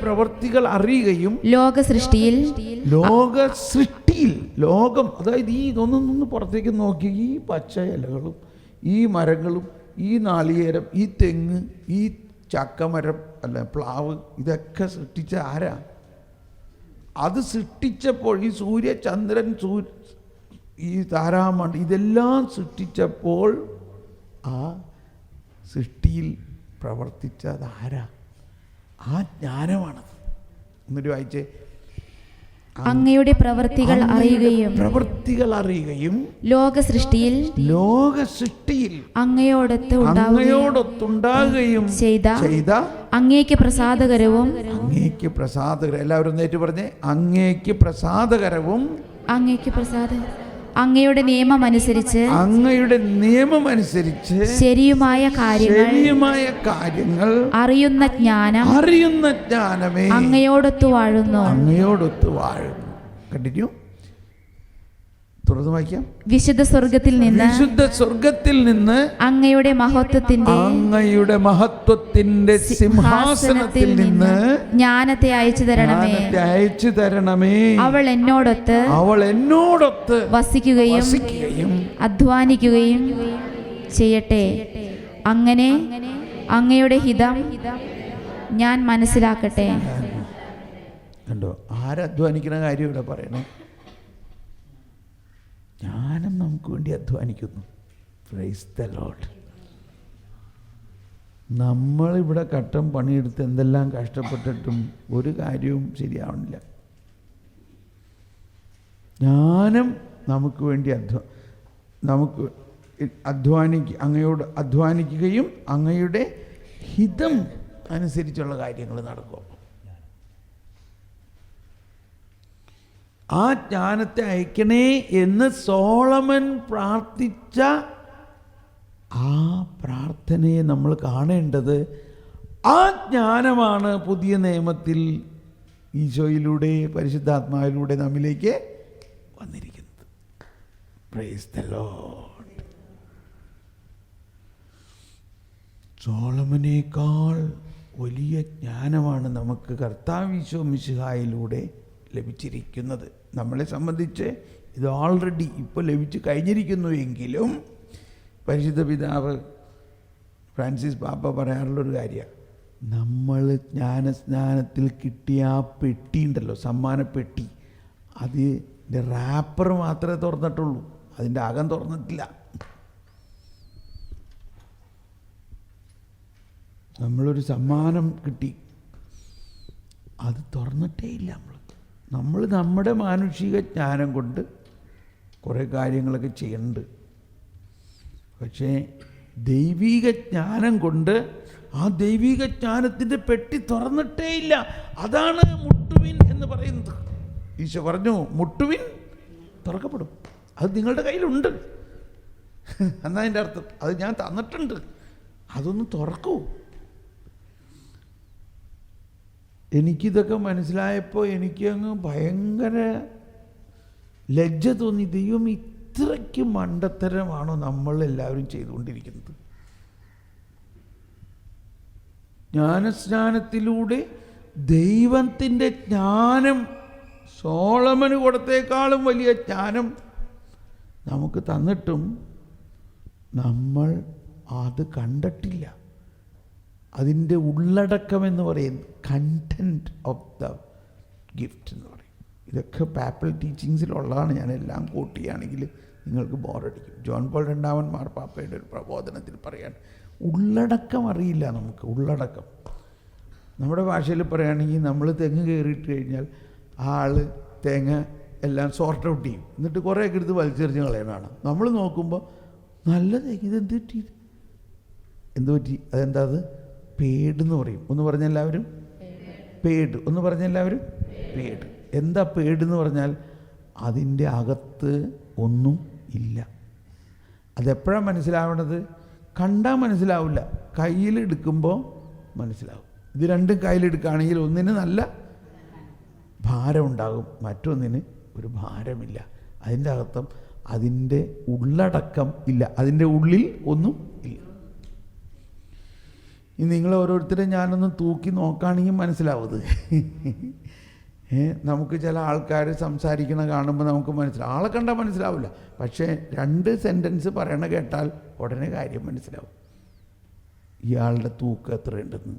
S3: പ്രവർത്തികൾ
S1: അറിയുകയും ലോക സൃഷ്ടിയിൽ ലോകം, അതായത് ഈ ഇതൊന്നൊന്ന് പുറത്തേക്ക് നോക്കി, ഈ പച്ച ഇലകളും ഈ മരങ്ങളും ഈ നാളികേരം ഈ തെങ്ങ് ഈ ചക്കമരം അല്ല പ്ലാവ് ഇതൊക്കെ സൃഷ്ടിച്ച ആരാ? അത് സൃഷ്ടിച്ചപ്പോൾ ഈ സൂര്യ ചന്ദ്രൻ ഈ താരാമണ്ഡലം ഇതെല്ലാം സൃഷ്ടിച്ചപ്പോൾ ആ സൃഷ്ടിയിൽ പ്രവർത്തിച്ചത് ആരാ? ആ ജ്ഞാനമാണത്. എന്നിട്ട് വായിച്ചേ.
S3: അങ്ങയുടെ പ്രവർത്തികൾ അറിയുകയും ലോക സൃഷ്ടിയിൽ അങ്ങയോടൊത്തുണ്ടാകുകയും ചെയ്ത അങ്ങേക്ക് പ്രസാദകരവും
S1: എല്ലാവരും നേരിട്ട് പറഞ്ഞേ. അങ്ങേക്ക് പ്രസാദകരവും
S3: അങ്ങയുടെ നിയമമനുസരിച്ച് ശരിയുമായ കാര്യങ്ങൾ അറിയുന്ന ജ്ഞാനമേ അങ്ങയോടൊത്തു വാഴുന്നു.
S1: കണ്ടിന്യൂ, തുറന്നു വായിക്കാം.
S3: വിശുദ്ധ സ്വർഗത്തിൽ നിന്ന് അങ്ങയുടെ മഹത്വത്തിന്റെ സിംഹാസനത്തിൽ നിന്ന് ജ്ഞാനത്തെ അയച്ചു തരണമേ. അവൾ എന്നോടൊത്ത് വസിക്കുകയും അധ്വാനിക്കുകയും ചെയ്യട്ടെ. അങ്ങനെ അങ്ങയുടെ ഹിതം ഞാൻ മനസ്സിലാക്കട്ടെ.
S1: കണ്ടോ, ആരധ്വാനിക്കുന്ന കാര്യം ഇവിടെ പറയണേ? ജ്ഞാനം നമുക്ക് വേണ്ടി അധ്വാനിക്കുന്നു. Praise the Lord. നമ്മളിവിടെ കട്ടം പണിയെടുത്ത് എന്തെല്ലാം കഷ്ടപ്പെട്ടിട്ടും ഒരു കാര്യവും ശരിയാവണില്ല. ജ്ഞാനം നമുക്ക് വേണ്ടി അങ്ങയോട് അധ്വാനിക്കുകയും അങ്ങയുടെ ഹിതം അനുസരിച്ചുള്ള കാര്യങ്ങൾ നടക്കും. ആ ജ്ഞാനത്തെ അയക്കണേ എന്ന് സോളമൻ പ്രാർത്ഥിച്ച ആ പ്രാർത്ഥനയെ നമ്മൾ കാണേണ്ടത് ആ ജ്ഞാനമാണ് പുതിയ നിയമത്തിൽ ഈശോയിലൂടെ പരിശുദ്ധാത്മാവിലൂടെ നമ്മിലേക്ക് വന്നിരിക്കുന്നത്. Praise the Lord. സോളമനേക്കാൾ വലിയ ജ്ഞാനമാണ് നമുക്ക് കർത്താവ് ഈശോ മിശിഹായിലൂടെ ലഭിച്ചിരിക്കുന്നത്. നമ്മളെ സംബന്ധിച്ച് ഇത് ഓൾറെഡി ഇപ്പോൾ ലഭിച്ചു കഴിഞ്ഞിരിക്കുന്നു. എങ്കിലും പരിശുദ്ധ പിതാവ് ഫ്രാൻസിസ് പാപ്പ പറയാറുള്ളൊരു കാര്യമാണ്, നമ്മൾ ജ്ഞാനസ്നാനത്തിൽ കിട്ടിയ ആ പെട്ടി ഉണ്ടല്ലോ, സമ്മാനപ്പെട്ടി, അതിൻ്റെ റാപ്പർ മാത്രമേ തുറന്നിട്ടുള്ളൂ, അതിൻ്റെ അകം തുറന്നിട്ടില്ല. നമ്മളൊരു സമ്മാനം കിട്ടി, അത് തുറന്നിട്ടേ ഇല്ല. നമ്മൾ നമ്മുടെ മാനുഷിക ജ്ഞാനം കൊണ്ട് കുറേ കാര്യങ്ങളൊക്കെ ചെയ്യുന്നുണ്ട്. പക്ഷേ ദൈവിക ജ്ഞാനം കൊണ്ട് ആ ദൈവിക ജ്ഞാനത്തിൻ്റെ പെട്ടി തുറന്നിട്ടേ ഇല്ല. അതാണ് മുട്ടുവിൻ എന്ന് പറയുന്നത്. ഈശോ പറഞ്ഞു, മുട്ടുവിൻ തുറക്കപ്പെടും. അത് നിങ്ങളുടെ കയ്യിലുണ്ട് എന്നതിൻ്റെ അർത്ഥം. അത് ഞാൻ തന്നിട്ടുണ്ട്, അതൊന്ന് തുറക്കൂ. എനിക്കിതൊക്കെ മനസ്സിലായപ്പോൾ എനിക്കങ്ങ് ഭയങ്കര ലജ്ജ തോന്നി. ദൈവം ഇത്രയ്ക്ക് മണ്ടത്തരമാണോ നമ്മളെല്ലാവരും ചെയ്തുകൊണ്ടിരിക്കുന്നത്? ജ്ഞാനസ്നാനത്തിലൂടെ ദൈവത്തിൻ്റെ ജ്ഞാനം, സോളമന് കൊടുത്തേക്കാളും വലിയ ജ്ഞാനം നമുക്ക് തന്നിട്ടും നമ്മൾ അത് കണ്ടിട്ടില്ല. അതിൻ്റെ ഉള്ളടക്കം എന്ന് പറയുന്നത് കണ്ടൻറ്റ് ഓഫ് ദ ഗിഫ്റ്റ് എന്ന് പറയും. ഇതൊക്കെ പാപ്പൽ ടീച്ചിങ്സിലുള്ളതാണ്. ഞാനെല്ലാം കോട്ട് ചെയ്യുകയാണെങ്കിൽ നിങ്ങൾക്ക് ബോറടിക്കും. ജോൺ പോൾ രണ്ടാമൻ മാർപ്പാപ്പയുടെ ഒരു പ്രബോധനത്തിൽ പറയാണ്, ഉള്ളടക്കം അറിയില്ല നമുക്ക്. ഉള്ളടക്കം നമ്മുടെ ഭാഷയിൽ പറയുകയാണെങ്കിൽ, നമ്മൾ തെങ്ങ് കയറിയിട്ട് കഴിഞ്ഞാൽ ആ ആൾ തേങ്ങ എല്ലാം സോർട്ട് ഔട്ട് ചെയ്യും, എന്നിട്ട് കുറേയൊക്കെ എടുത്ത് വലിച്ചെറിഞ്ഞ് കളയണമാണ്. നമ്മൾ നോക്കുമ്പോൾ നല്ല തേങ്ങ, ഇതെന്ത് പറ്റി, എന്ത് പറ്റി, അതെന്താ, അത് പേടെന്ന് പറയും. ഒന്ന് പറഞ്ഞ എല്ലാവരും പേട്, ഒന്ന് പറഞ്ഞ എല്ലാവരും പേട്. എന്താ പേടെന്ന് പറഞ്ഞാൽ അതിൻ്റെ അകത്ത് ഒന്നും ഇല്ല. അതെപ്പോഴാണ് മനസ്സിലാവണത്? കണ്ടാൽ മനസ്സിലാവില്ല, കയ്യിലെടുക്കുമ്പോൾ മനസ്സിലാവും. ഇത് രണ്ടും കയ്യിലെടുക്കുകയാണെങ്കിൽ ഒന്നിന് നല്ല ഭാരമുണ്ടാകും, മറ്റൊന്നിന് ഒരു ഭാരമില്ല. അതിൻ്റെ അകത്തും അതിൻ്റെ ഉള്ളടക്കം ഇല്ല, അതിൻ്റെ ഉള്ളിൽ ഒന്നും ഇല്ല. ഇനി നിങ്ങൾ ഓരോരുത്തരും ഞാനൊന്ന് തൂക്കി നോക്കുകയാണെങ്കിൽ മനസ്സിലാവുന്നത്. നമുക്ക് ചില ആൾക്കാർ സംസാരിക്കണ കാണുമ്പോൾ നമുക്ക് മനസ്സിലാവും. ആളെ കണ്ടാൽ മനസ്സിലാവില്ല, പക്ഷേ 2 സെൻറ്റൻസ് പറയണ കേട്ടാൽ ഉടനെ കാര്യം മനസ്സിലാവും. ഇയാളുടെ തൂക്കം എത്രയുണ്ടെന്ന്.